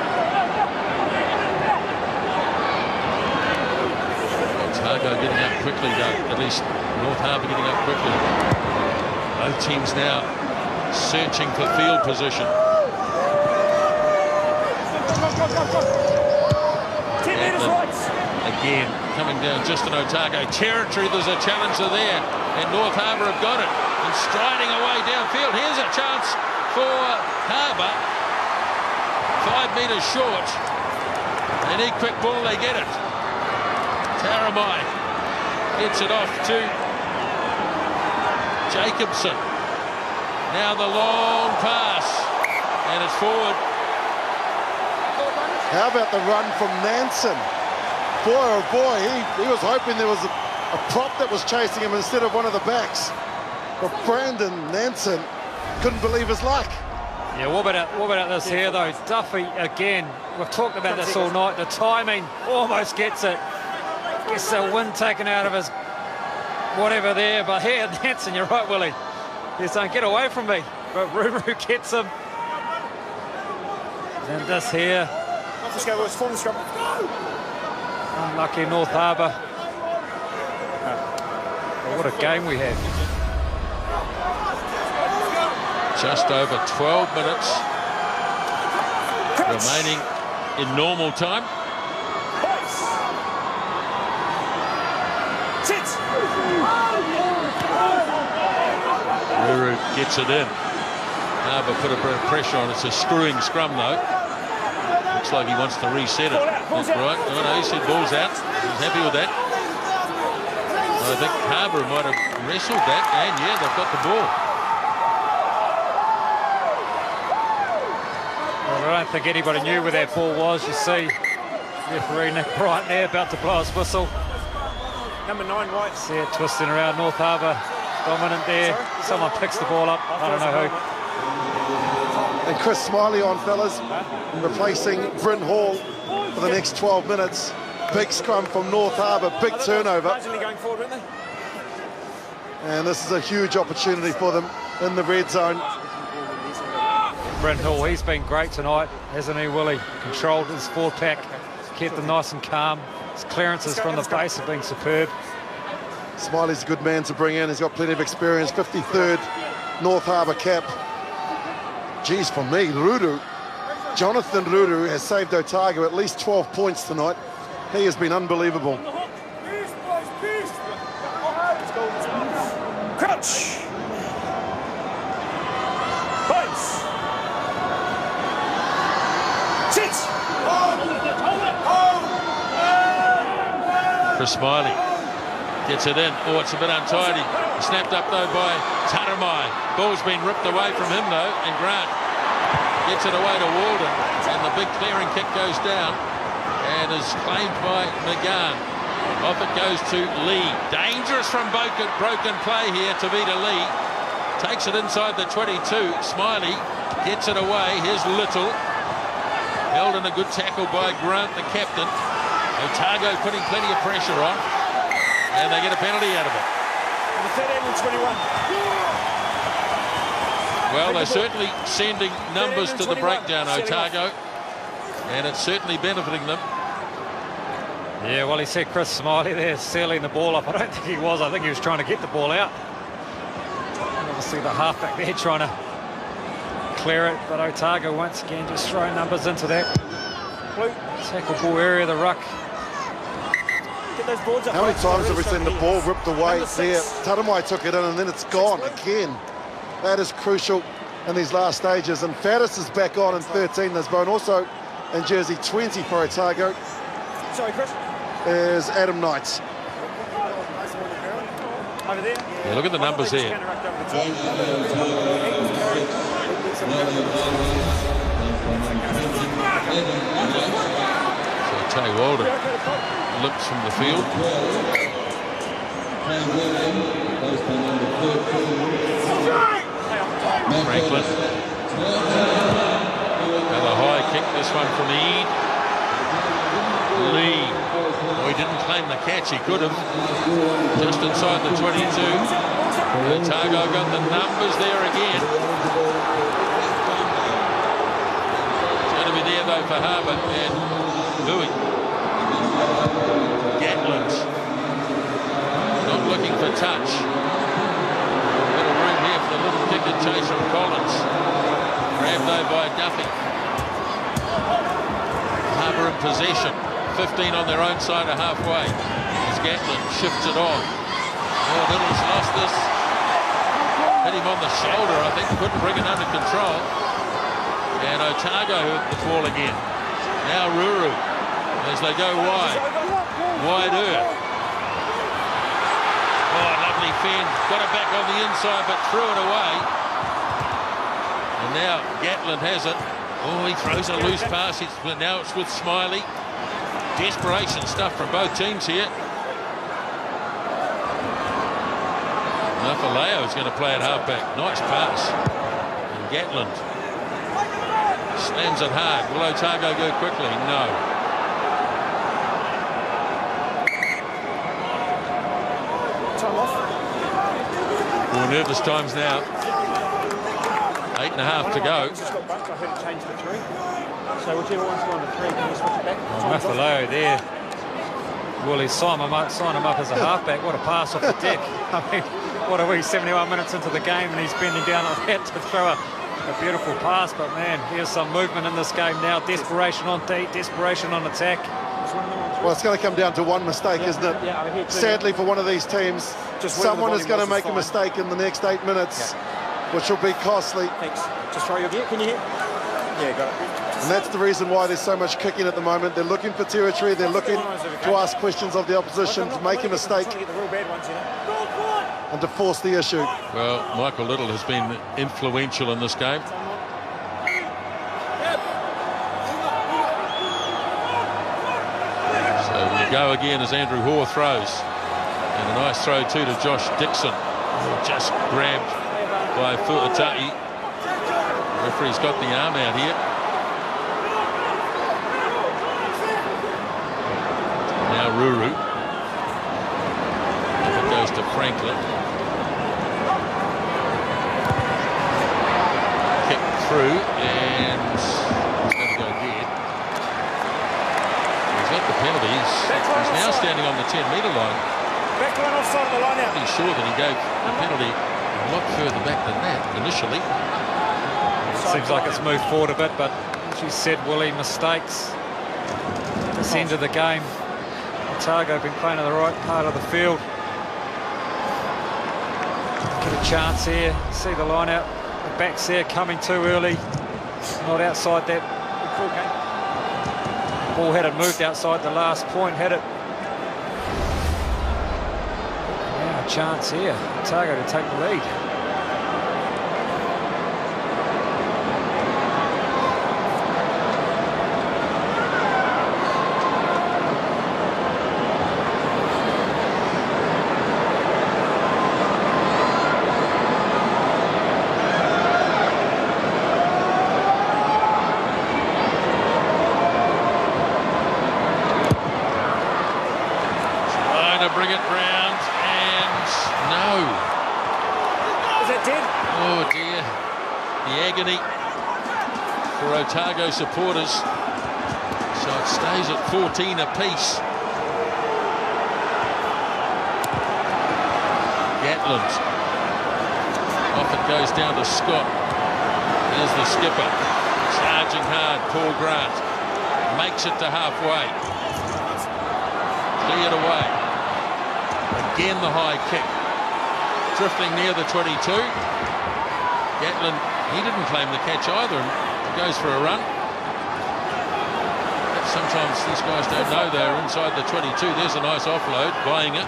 Otago getting up quickly though, at least North Harbour getting up quickly. Both teams now searching for field position. Gatlin again coming down just in Otago territory. There's a challenger there, and North Harbour have got it. And striding away downfield. Here's a chance for Harbour. 5 metres short. They need quick ball, they get it. Taramai gets it off to Jacobson. Now the long pass. And it's forward. How about the run from Nansen? Boy, oh boy, he was hoping there was a prop that was chasing him instead of one of the backs. But Brandon Nansen couldn't believe his luck. Yeah, what about this here though? Duffy again. We've talked about this all night. The timing almost gets it. Gets the wind taken out of his whatever there. But here, Nansen, you're right, Willie. He's saying, get away from me. but Ruru gets him. And this here. Let's go, boys. Form the scrum. Unlucky North Harbour. What a game we had. Just over 12 minutes remaining in normal time. Ruru gets it in. Harbour put a bit of pressure on. It's a screwing scrum though. Looks like he wants to reset it. That's right. Oh, no, he said ball's out. He's happy with that. I think Harbour might have wrestled that, and yeah, they've got the ball. Well, I don't think anybody knew where that ball was. You see referee Nick Bright there about to blow his whistle. Number 9, White. See it twisting around. North Harbour dominant there. Someone picks the ball up. I don't know who. And Chris Smiley on, fellas, replacing Bryn Hall for the next 12 minutes. Big scrum from North Harbour, big turnover. Going forward, aren't they? And this is a huge opportunity for them in the red zone. Bryn Hall, he's been great tonight, hasn't he, Willie? Controlled his forward pack, kept them nice and calm. His clearances from the base have been superb. Smiley's a good man to bring in. He's got plenty of experience. 53rd North Harbour cap. Geez, for me, Ruru, Jonathan Ruru has saved Otago at least 12 points tonight. He has been unbelievable. Crouch. Bounce. Sit. Chris Smiley gets it in. Oh, it's a bit untidy. Snapped up though by Taramai. Ball's been ripped away from him though, and Grant gets it away to Walden, and the big clearing kick goes down and is claimed by McGann. Off it goes to Lee. Dangerous from broken play here to Vita Lee. Takes it inside the 22. Smiley gets it away. Here's Little. Held in a good tackle by Grant, the captain. Otago putting plenty of pressure on, and they get a penalty out of it. Number 13 and 21. Well, they're certainly sending numbers to the breakdown, Otago, and it's certainly benefiting them. Yeah, well, he said Chris Smiley there sealing the ball up. I don't think he was. I think he was trying to get the ball out. And obviously the halfback there trying to clear it, but Otago once again just throwing numbers into that tackle ball area of the ruck. Get those boards up. How many times have we seen the ball ripped away there? Taramai took it in and then it's gone again. That is crucial in these last stages. And Faddis is back on in 13. There's Bone also in jersey 20 for Otago. Sorry, Chris. Is Adam Knights. Over there. Yeah, look at the numbers here. So Tay Walden limps from the field. Franklin. Another high kick, this one from Eade. Lee. Oh, he didn't claim the catch, he could have. Just inside the 22. Otago got the numbers there again. It's going to be there though for Harbour and Louis. Gatland. Not looking for touch. Bit of room here for the little kick and chase from Collins. Grabbed though by Duffy. Harbour in possession. 15 on their own side of halfway. As Gatland shifts it on. Oh, Little's lost this. Hit him on the shoulder, I think. Couldn't bring it under control. And Otago hit the ball again. Now Ruru as they go wide. Wide earth. Oh, lovely fend. Got it back on the inside, but threw it away. And now Gatland has it. Oh, he throws a loose pass. Now it's with Smiley. Desperation stuff from both teams here. Nafaleo is going to play at halfback. Nice pass. And Gatland slams it hard. Will Otago go quickly? No. Time off. More nervous times now. 8.5 to go. Just got bumped. I heard it change to 3. So whichever one's going to 3, can you switch it back? Muffalo there. Willie sign him up as a halfback. What a pass off the deck. I mean, what are we, 71 minutes into the game, and he's bending down like that to throw a beautiful pass. But man, here's some movement in this game now. Desperation on D, desperation on attack. Well, it's going to come down to one mistake, isn't it? Yeah, Sadly for one of these teams, someone is going to make a mistake in the next 8 minutes, which will be costly. Thanks. Just throw your gear. Can you hear? Yeah, got it. And that's the reason why there's so much kicking at the moment. They're looking for territory. They're looking to ask questions of the opposition, to make a mistake, and to force the issue. Well, Michael Little has been influential in this game. So we go again as Andrew Hoare throws. And a nice throw too to Josh Dixon. Just grabbed by Fuatai. Referee's got the arm out here. Now Ruru. It goes to Franklin. Kick through, and he's going to go dead. He's got the penalty. He's now standing on the 10-metre line. Back line offside of the line out. Pretty sure that he gave the penalty a lot further back than that initially. Seems like it's moved forward a bit, but as you said, Willie, mistakes. This end of the game. Otago been playing in the right part of the field. Get a chance here. See the line out. The backs there coming too early. Not outside that. Ball had it moved outside the last point. Had it. Now a chance here. Otago to take the lead. Bring it round, and no. Is that dead? Oh dear. The agony for Otago supporters. So it stays at 14 apiece. Gatland. Off it goes down to Scott. There's the skipper. Charging hard, Paul Grant. Makes it to halfway. Cleared away. Again the high kick. Drifting near the 22. Gatland, he didn't claim the catch either, and goes for a run. Sometimes these guys don't know they're inside the 22. There's a nice offload, buying it.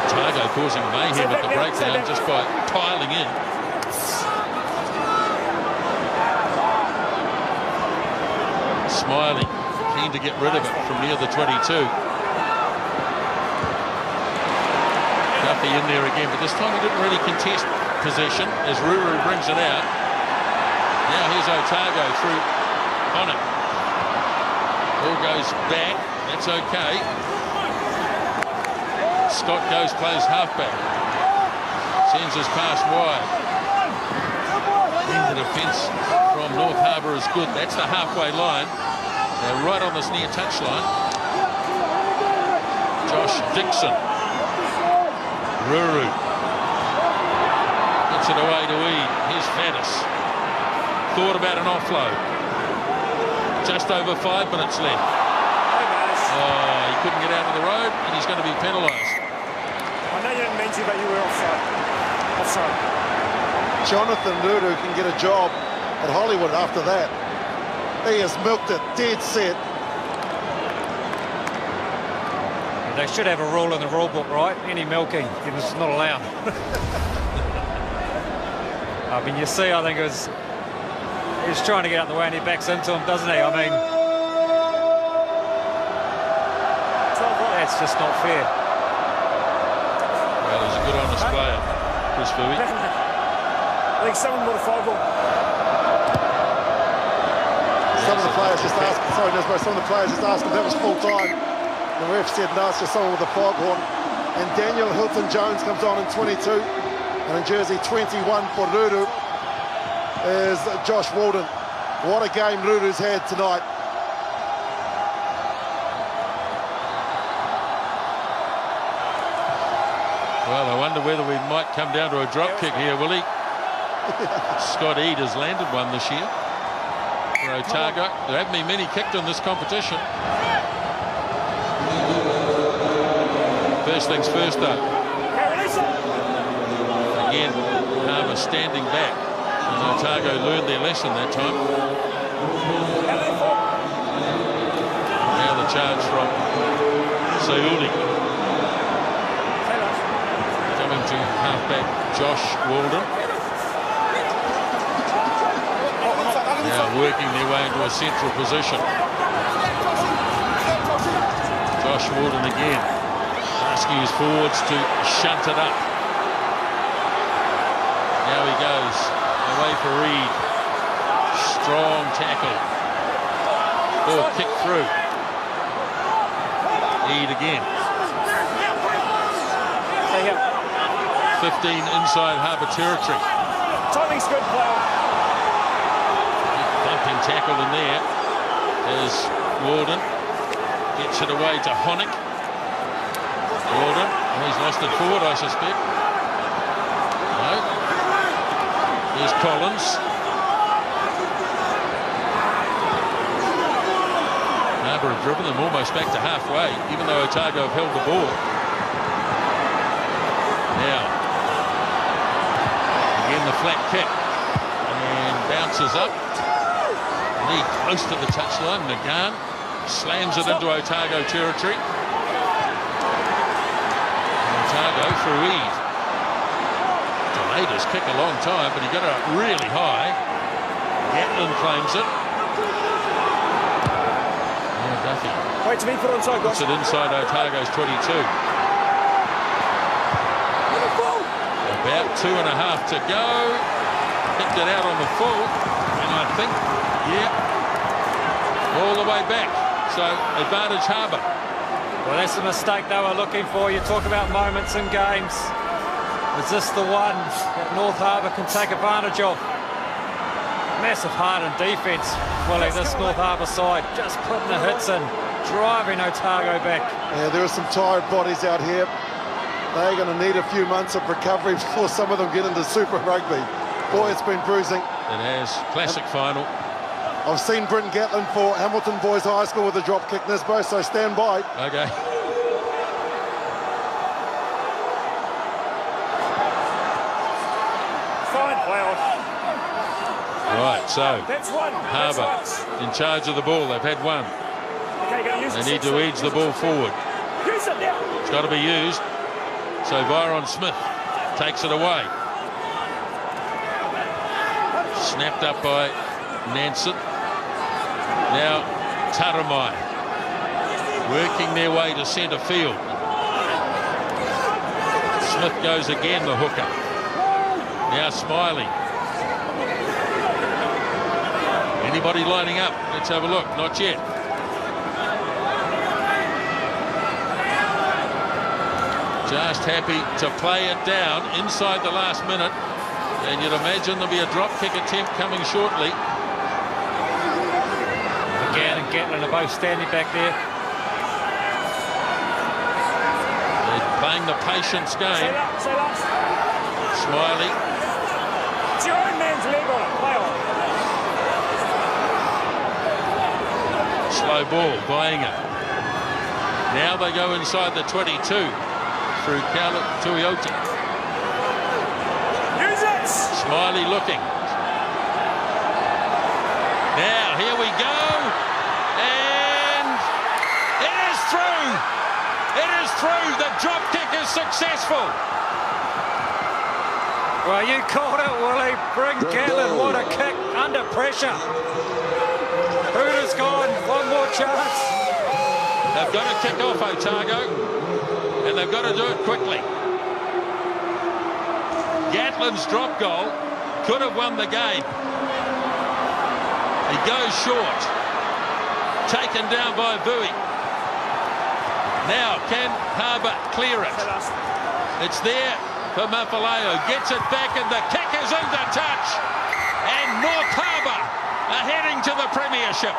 Otago causing mayhem at the breakdown just by piling in. Smiling, keen to get rid of it from near the 22. Duffy in there again, but this time he didn't really contest possession as Ruru brings it out. Now here's Otago through on it. Ball goes back, that's okay. Scott plays halfback. Sends his pass wide. Then the defence from North Harbour is good. That's the halfway line. They're right on this near touchline. Josh Dixon. Ruru. Gets it away to Ede. Here's Faddis. Thought about an offload. Just over 5 minutes left. Oh, he couldn't get out of the road, and he's going to be penalised. I know you didn't mean to, but you were offside. Offside. Jonathan Ruru can get a job at Hollywood after that. He has milked it, dead set. They should have a rule in the rule book, right? Any milking is not allowed. I mean, you see, I think he's trying to get out the way and he backs into him, doesn't he? I mean, that's just not fair. Well, he's a good, honest player, Chris Fui. I think someone would have 5 ball. Some of the players just asked, sorry Nisbo, some of the players just asked if that was full time. The ref said no, it's just someone with a foghorn. And Daniel Hilton-Jones comes on in 22. And in jersey 21 for Ruru is Josh Walden. What a game Ruru's had tonight. Well, I wonder whether we might come down to a drop kick here, will he? Scott Eade has landed one this year for Otago. There haven't been many kicked in this competition. First things first, though. Again, Harbour standing back. And Otago learned their lesson that time. Now the charge from Sayuli. Coming to halfback Josh Walden. Now working their way into a central position. Josh Walden again, asking his forwards to shunt it up. Now he goes away for Reid. Strong tackle. Ball kicked through. Eade again. 15 inside Harbour territory. Timing's good, player. Bumping tackle in there as Walden gets it away to Honeck. Walden, he's lost it forward, I suspect. No. Here's Collins. Harbour have driven them almost back to halfway, even though Otago have held the ball. Now, again the flat kick, and bounces up. Knee close to the touchline. McGahn slams it into Otago territory. Otago through Eade. Delayed his kick a long time, but he got it up really high. Gatlin claims it. Now Duffy. Wait to be put onside, guys. Puts it inside Otago's 22. About 2.5 to go. Picked it out on the full, and I think, yeah, all the way back. So advantage Harbour. Well, that's the mistake they were looking for. You talk about moments in games. Is this the one that North Harbour can take advantage of? Massive heart and defence, Willie, this North Harbour side. Just putting the hits in, driving Otago back. Yeah, there are some tired bodies out here. They're going to need a few months of recovery before some of them get into Super Rugby. Boy, it's been bruising. It has. Classic final. I've seen Britton Gatlin for Hamilton Boys High School with a drop kick, Nisbo, so stand by. Okay. Fine, player. Right, so That's one. Harbour in charge of the ball. They've had one. Okay, use They need to edge the ball forward. Use it now. It's got to be used. So Byron Smith takes it away. Snapped up by Nansen. Now Taramai working their way to centre field. Smith goes again, the hooker. Now Smiley. Anybody lining up? Let's have a look. Not yet. Just happy to play it down inside the last minute. And you'd imagine there'll be a drop kick attempt coming shortly. McGann and Gatlin are both standing back there. They're playing the patience game. Say that. Smiley. It's your own man's leg on it. Play on. Slow ball, Vainga. Now they go inside the 22 through Tuioti. Use it. Smiley looking. Now here we go, and it is through. It is through. The drop kick is successful. Well, you called it, Willie. Bring Gatlin. What a kick under pressure. Hooter's gone. One more chance. They've got to kick off Otago, and they've got to do it quickly. Gatlin's drop goal could have won the game. He goes short. Taken down by Vui. Now, can Harbour clear it? It's there for Mafaleo. Gets it back and the kick is into touch. And North Harbour are heading to the premiership.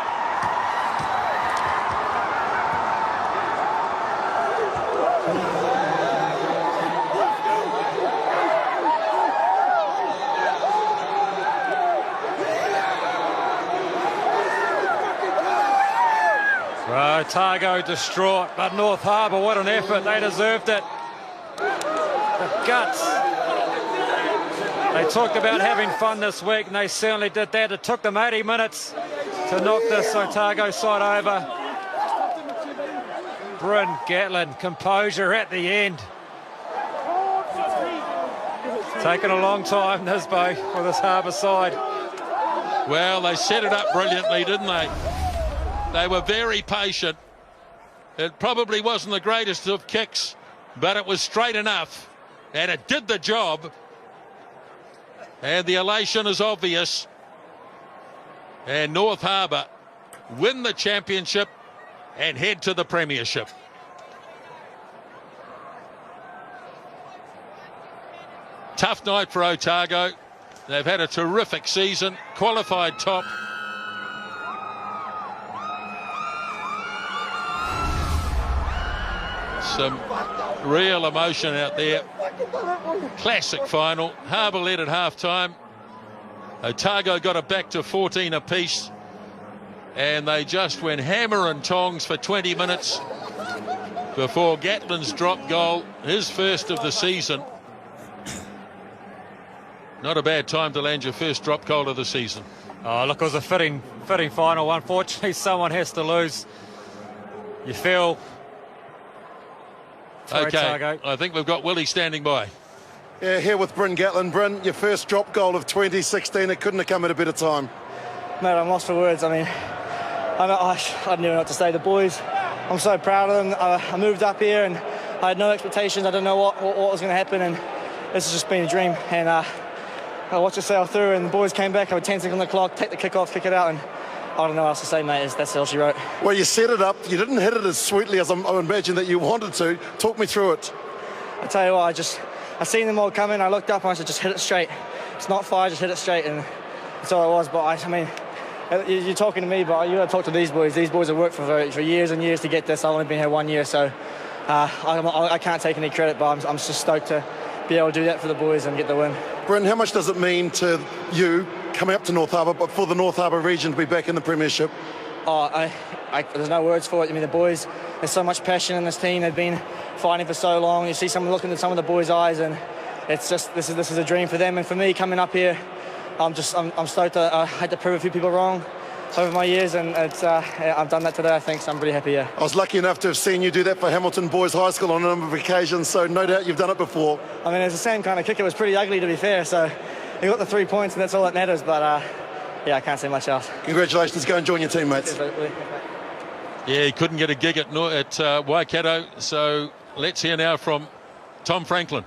Otago distraught, but North Harbour, what an effort. They deserved it. The guts. They talked about having fun this week, and they certainly did that. It took them 80 minutes to knock this Otago side over. Bryn Gatland, composure at the end. Taken a long time, Nisbo, for this Harbour side. Well, they set it up brilliantly, didn't they? They were very patient. It probably wasn't the greatest of kicks, but it was straight enough, and it did the job. And the elation is obvious. And North Harbour win the championship and head to the premiership. Tough night for Otago. They've had a terrific season, qualified top. Some real emotion out there. Classic final. Harbour led at half-time. Otago got it back to 14 apiece. And they just went hammer and tongs for 20 minutes before Gatland's drop goal, his first of the season. Not a bad time to land your first drop goal of the season. Oh, look, it was a fitting final. Unfortunately, someone has to lose. You feel... Okay, Otago. I think we've got Willie standing by. Yeah, here with Bryn Gatland. Bryn, your first drop goal of 2016. It couldn't have come at a better time. Mate, I'm lost for words. I mean, I don't know what to say. The boys, I'm so proud of them. I moved up here and I had no expectations. I didn't know what was going to happen, and this has just been a dream. And I watched it sail through, and the boys came back. I was 10 seconds on the clock, take the kick off, kick it out, and I don't know what else to say, mate. That's all she wrote. Well, you set it up. You didn't hit it as sweetly as I imagine that you wanted to. Talk me through it. I tell you what, I seen them all coming. I looked up and I said, just hit it straight. It's not fire, just hit it straight, and that's all it was. But I mean, you're talking to me, but you got to talk to these boys. These boys have worked for years and years to get this. I've only been here 1 year, so I can't take any credit, but I'm just stoked to be able to do that for the boys and get the win. Bryn, how much does it mean to you coming up to North Harbour, but for the North Harbour region to be back in the premiership? Oh, there's no words for it. I mean, the boys, there's so much passion in this team. They've been fighting for so long. You see someone looking at some of the boys' eyes, and it's just this is a dream for them and for me coming up here. I'm stoked. I had to prove a few people wrong over my years, and I've done that today, I think, so I'm pretty happy. Yeah. I was lucky enough to have seen you do that for Hamilton Boys High School on a number of occasions, so no doubt you've done it before. I mean, it's the same kind of kick. It was pretty ugly, to be fair, so you got the 3 points, and that's all that matters. But yeah, I can't say much else. Congratulations. Go and join your teammates. Yeah, he couldn't get a gig at Waikato, so let's hear now from Tom Franklin.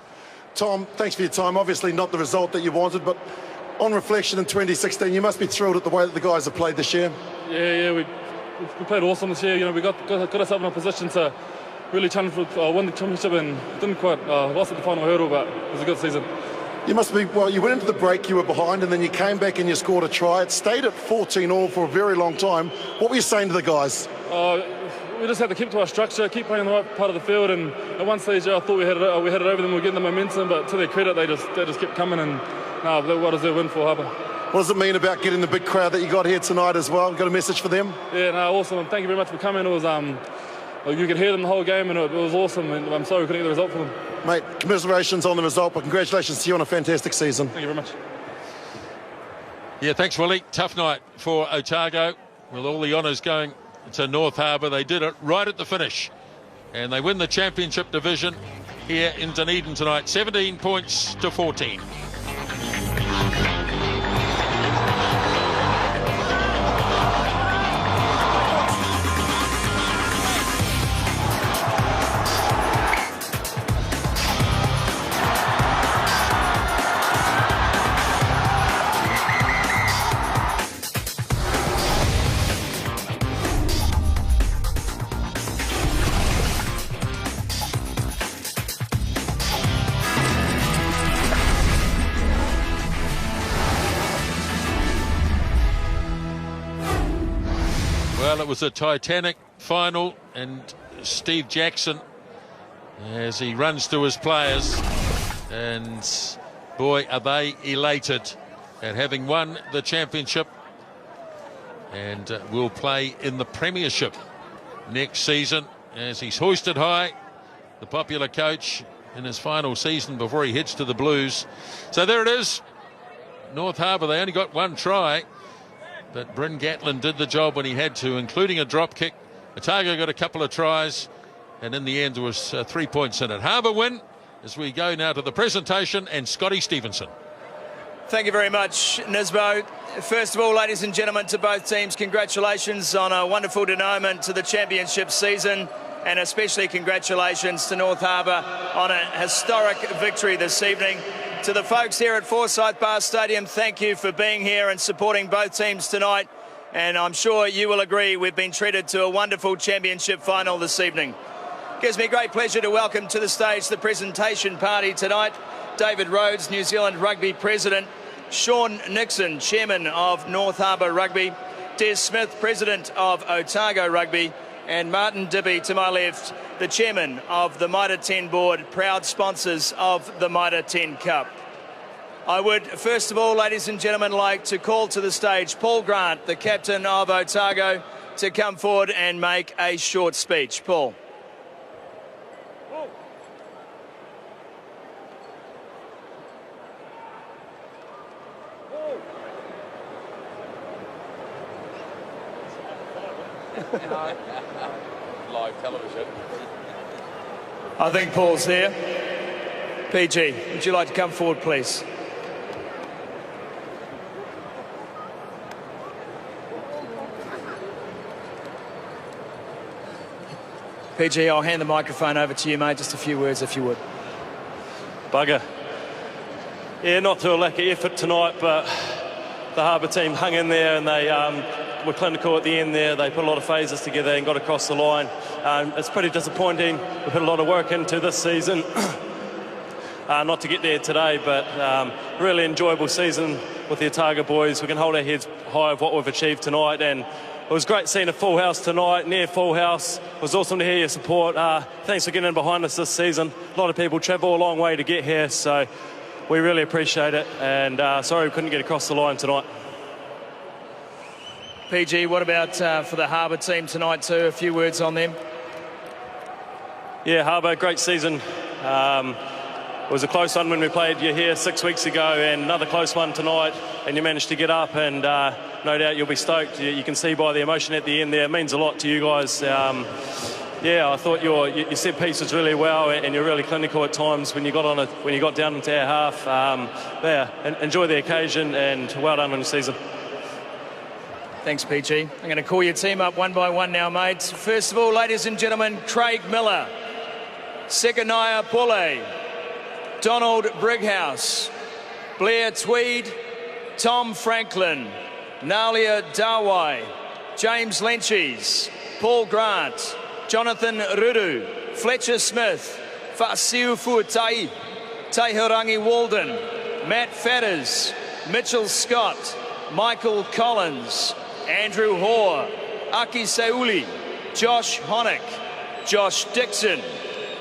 Tom, thanks for your time. Obviously not the result that you wanted, but on reflection in 2016, you must be thrilled at the way that the guys have played this year. Yeah, we played awesome this year. You know, we got ourselves in a position to really challenge for win the championship, and didn't quite lost at the final hurdle, but it was a good season. You must be, well, you went into the break, you were behind, and then you came back and you scored a try. It stayed at 14-all for a very long time. What were you saying to the guys? We just had to keep to our structure, keep playing the right part of the field, and at one stage I thought we had it over them, we were getting the momentum, but to their credit, they just kept coming, and what does their win for Harbour? What does it mean about getting the big crowd that you got here tonight as well? Got a message for them? Yeah, awesome. Thank you very much for coming. It was you could hear them the whole game, and it was awesome, and I'm sorry we couldn't get the result for them. Mate, commiserations on the result, but congratulations to you on a fantastic season. Thank you very much. Yeah, thanks, Willie. Tough night for Otago, with all the honours going to North Harbour. They did it right at the finish, and they win the championship division here in Dunedin tonight, 17 points to 14. Well, it was a titanic final, and Steve Jackson, as he runs to his players, and boy, are they elated at having won the championship, and will play in the premiership next season as he's hoisted high, the popular coach in his final season before he heads to the Blues. So there it is, North Harbour. They only got one try, but Bryn Gatlin did the job when he had to, including a drop kick. Otago got a couple of tries, and in the end there was 3 points in it. Harbour win, as we go now to the presentation, and Scotty Stevenson. Thank you very much, Nisbo. First of all, ladies and gentlemen, to both teams, congratulations on a wonderful denouement to the championship season, and especially congratulations to North Harbour on a historic victory this evening. To the folks here at Forsyth Barr Stadium, thank you for being here and supporting both teams tonight. And I'm sure you will agree we've been treated to a wonderful championship final this evening. Gives me great pleasure to welcome to the stage the presentation party tonight. David Rhodes, New Zealand Rugby President. Sean Nixon, Chairman of North Harbour Rugby. Des Smith, President of Otago Rugby. And Martin Dibby, to my left, the Chairman of the Mitre 10 Board, proud sponsors of the Mitre 10 Cup. I would, first of all, ladies and gentlemen, like to call to the stage Paul Grant, the Captain of Otago, to come forward and make a short speech. Paul. Live television. I think Paul's here. PG, would you like to come forward, please? PG, I'll hand the microphone over to you, mate. Just a few words, if you would. Bugger. Yeah, not to a lack of effort tonight, but the Harbour team hung in there, and they were clinical at the end there. They put a lot of phases together and got across the line. It's pretty disappointing. We put a lot of work into this season. Not to get there today, but really enjoyable season with the Otago boys. We can hold our heads high of what we've achieved tonight, and it was great seeing a full house tonight, near full house. It was awesome to hear your support. Thanks for getting in behind us this season. A lot of people travel a long way to get here, so we really appreciate it, and sorry we couldn't get across the line tonight. PG, what about for the Harbour team tonight too? A few words on them. Yeah, Harbour, great season. It was a close one when we played you here 6 weeks ago, and another close one tonight, and you managed to get up, and no doubt you'll be stoked. You can see by the emotion at the end there, it means a lot to you guys. Yeah, I thought your set pieces really well, and you're really clinical at times when you got on it, when you got down into our half. Yeah, enjoy the occasion, and well done on the season. Thanks, PG. I'm going to call your team up one by one now, mates. First of all, ladies and gentlemen, Craig Miller, Sekanaya Pole, Donald Brighouse, Blair Tweed, Tom Franklin, Nalia Dawai, James Lenchies, Paul Grant, Jonathan Rudu, Fletcher Smith, Fasiu Fuatai, Taihurangi Walden, Matt Fadders, Mitchell Scott, Michael Collins, Andrew Hoare, Aki Seuli, Josh Honeck, Josh Dixon,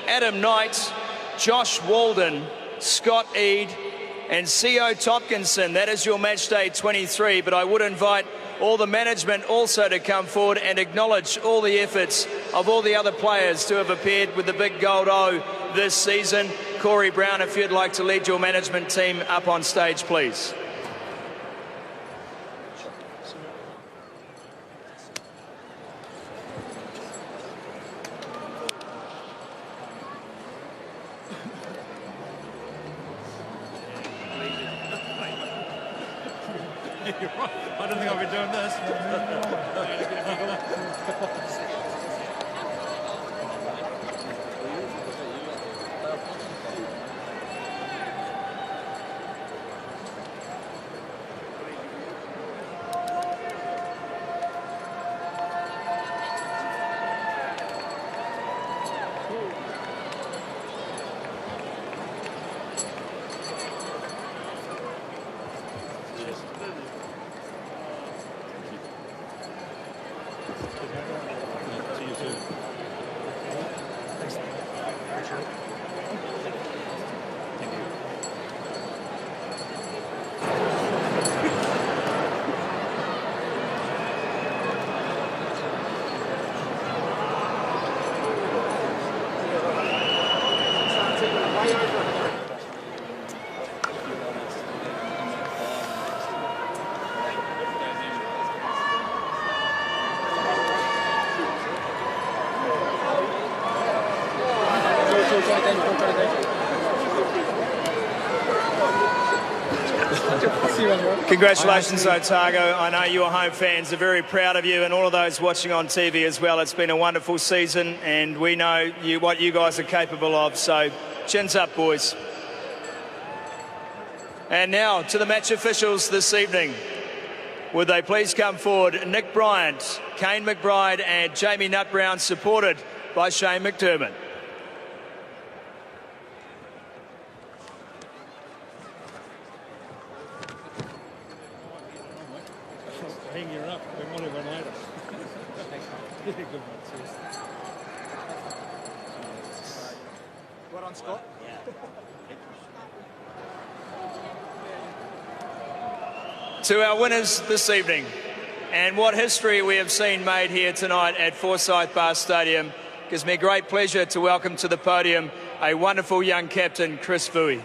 Adam Knight, Josh Walden, Scott Eade, and C.O. Topkinson. That is your match day 23, but I would invite all the management also to come forward and acknowledge all the efforts of all the other players to have appeared with the big gold O this season. Corey Brown, if you'd like to lead your management team up on stage, please. I don't think I'll be doing this. Congratulations, Otago. I know your home fans are very proud of you, and all of those watching on TV as well. It's been a wonderful season, and we know what you guys are capable of. So, chins up, boys. And now to the match officials this evening. Would they please come forward? Nick Bryant, Kane McBride and Jamie Nutbrown, supported by Shane McDermott. Hang you up. We want to run later. Good one, cheers. Well done, Scott. To our winners this evening, and what history we have seen made here tonight at Forsyth Barr Stadium. Gives me great pleasure to welcome to the podium a wonderful young captain, Chris Vui.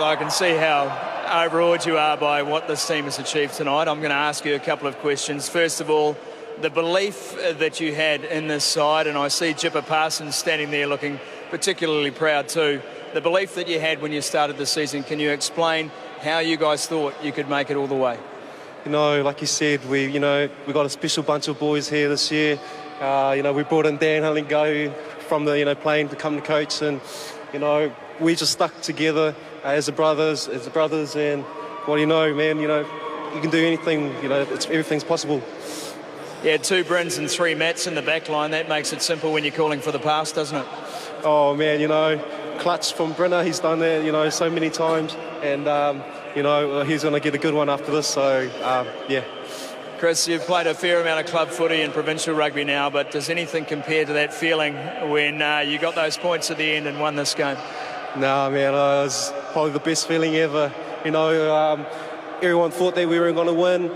I can see how overawed you are by what this team has achieved tonight. I'm going to ask you a couple of questions. First of all, the belief that you had in this side, and I see Jipper Parsons standing there looking particularly proud too. The belief that you had when you started the season, can you explain how you guys thought you could make it all the way? You know, like you said, we got a special bunch of boys here this year. We brought in Dan Hullingo from the playing to come to coach, and we just stuck together as brothers, and man, you can do anything. Everything's possible. Yeah, 2 Brins and 3 Mats in the back line. That makes it simple when you're calling for the pass, doesn't it? Oh man, clutch from Brenner. He's done that, so many times, and he's going to get a good one after this. So yeah. Chris, you've played a fair amount of club footy and provincial rugby now, but does anything compare to that feeling when you got those points at the end and won this game? No, man, it was probably the best feeling ever. Everyone thought that we were going to win.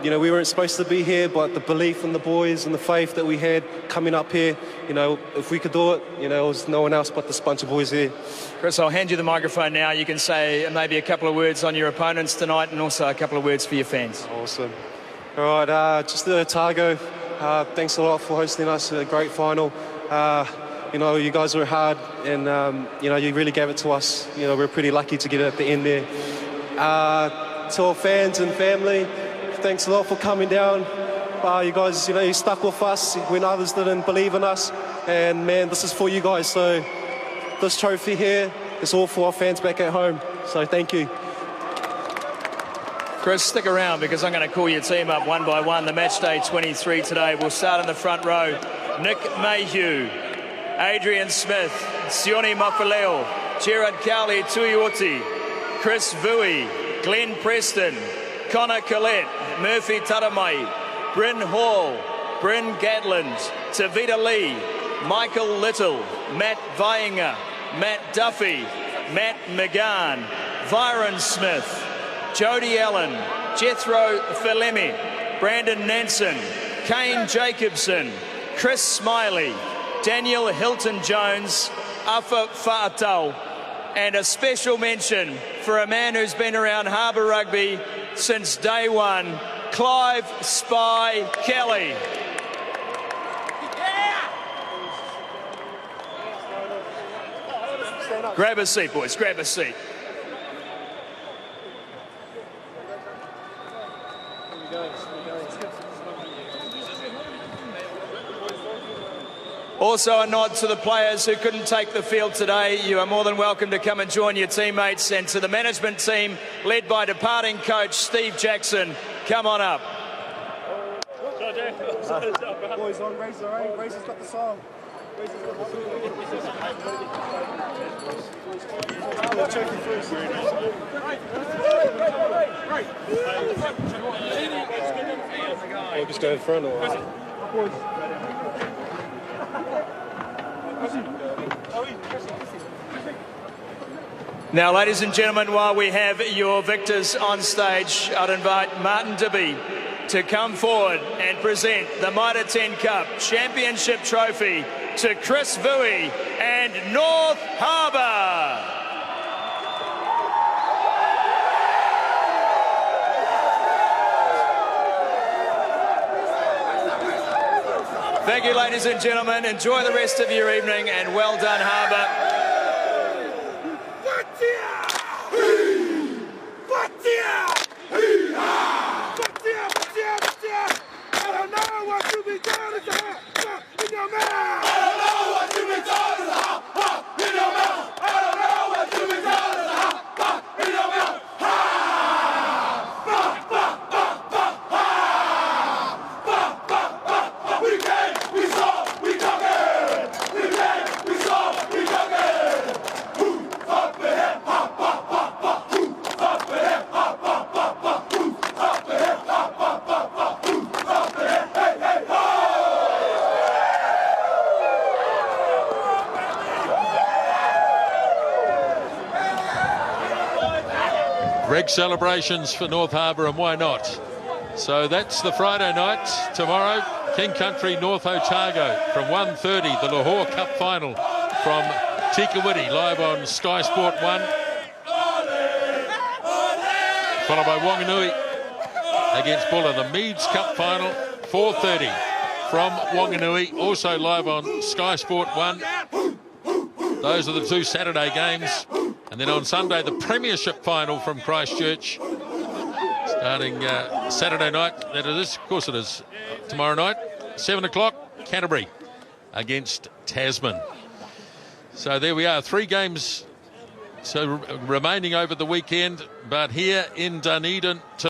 We weren't supposed to be here, but the belief in the boys and the faith that we had coming up here, if we could do it, it was no one else but this bunch of boys here. Chris, I'll hand you the microphone now. You can say maybe a couple of words on your opponents tonight and also a couple of words for your fans. Awesome. All right, just the Otago. Thanks a lot for hosting us. A great final. You guys were hard, and you really gave it to us. We're pretty lucky to get it at the end there. To our fans and family, thanks a lot for coming down. You guys, you stuck with us when others didn't believe in us, and man, this is for you guys. So this trophy here is all for our fans back at home. So thank you. Chris, stick around because I'm going to call your team up one by one. The match day 23 today. We'll start in the front row. Nick Mayhew, Adrian Smith, Sione Mafaleo, Gerard Cowley Tuioti, Chris Vui, Glenn Preston, Connor Collette, Murphy Taramai, Bryn Hall, Bryn Gatland, Tavita Lee, Michael Little, Matt Vainga, Matt Duffy, Matt McGahn, Viren Smith, Jody Allen, Jethro Falemi, Brandon Nansen, Kane Jacobson, Chris Smiley, Daniel Hilton-Jones, Afa Fa'atau, and a special mention for a man who's been around Harbour Rugby since day one, Clive Spy Kelly. Grab a seat, boys, grab a seat. Also a nod to the players who couldn't take the field today. You are more than welcome to come and join your teammates, and to the management team led by departing coach Steve Jackson, come on up. Boys on Razor, eh? Razor's got the song. Razor's got the We'll just go in front or... Now, ladies and gentlemen, while we have your victors on stage, I'd invite Martin Dibby to come forward and present the Mitre Cup Championship Trophy to Chris Vui and North Harbour. Thank you, ladies and gentlemen. Enjoy the rest of your evening, and well done, Harbour. Reg celebrations for North Harbour, and why not? So that's the Friday night. Tomorrow, King Country North Otago from 1:30, the Lahore Cup final from Tikawiti, live on Sky Sport 1. Followed by Wanganui against Buller. The Meads Cup final, 4:30 from Wanganui, also live on Sky Sport 1. Those are the two Saturday games. And then on Sunday, the Premiership final from Christchurch, starting Saturday night. That is, of course it is, tomorrow night, 7 o'clock, Canterbury against Tasman. So there we are, 3 games remaining over the weekend, but here in Dunedin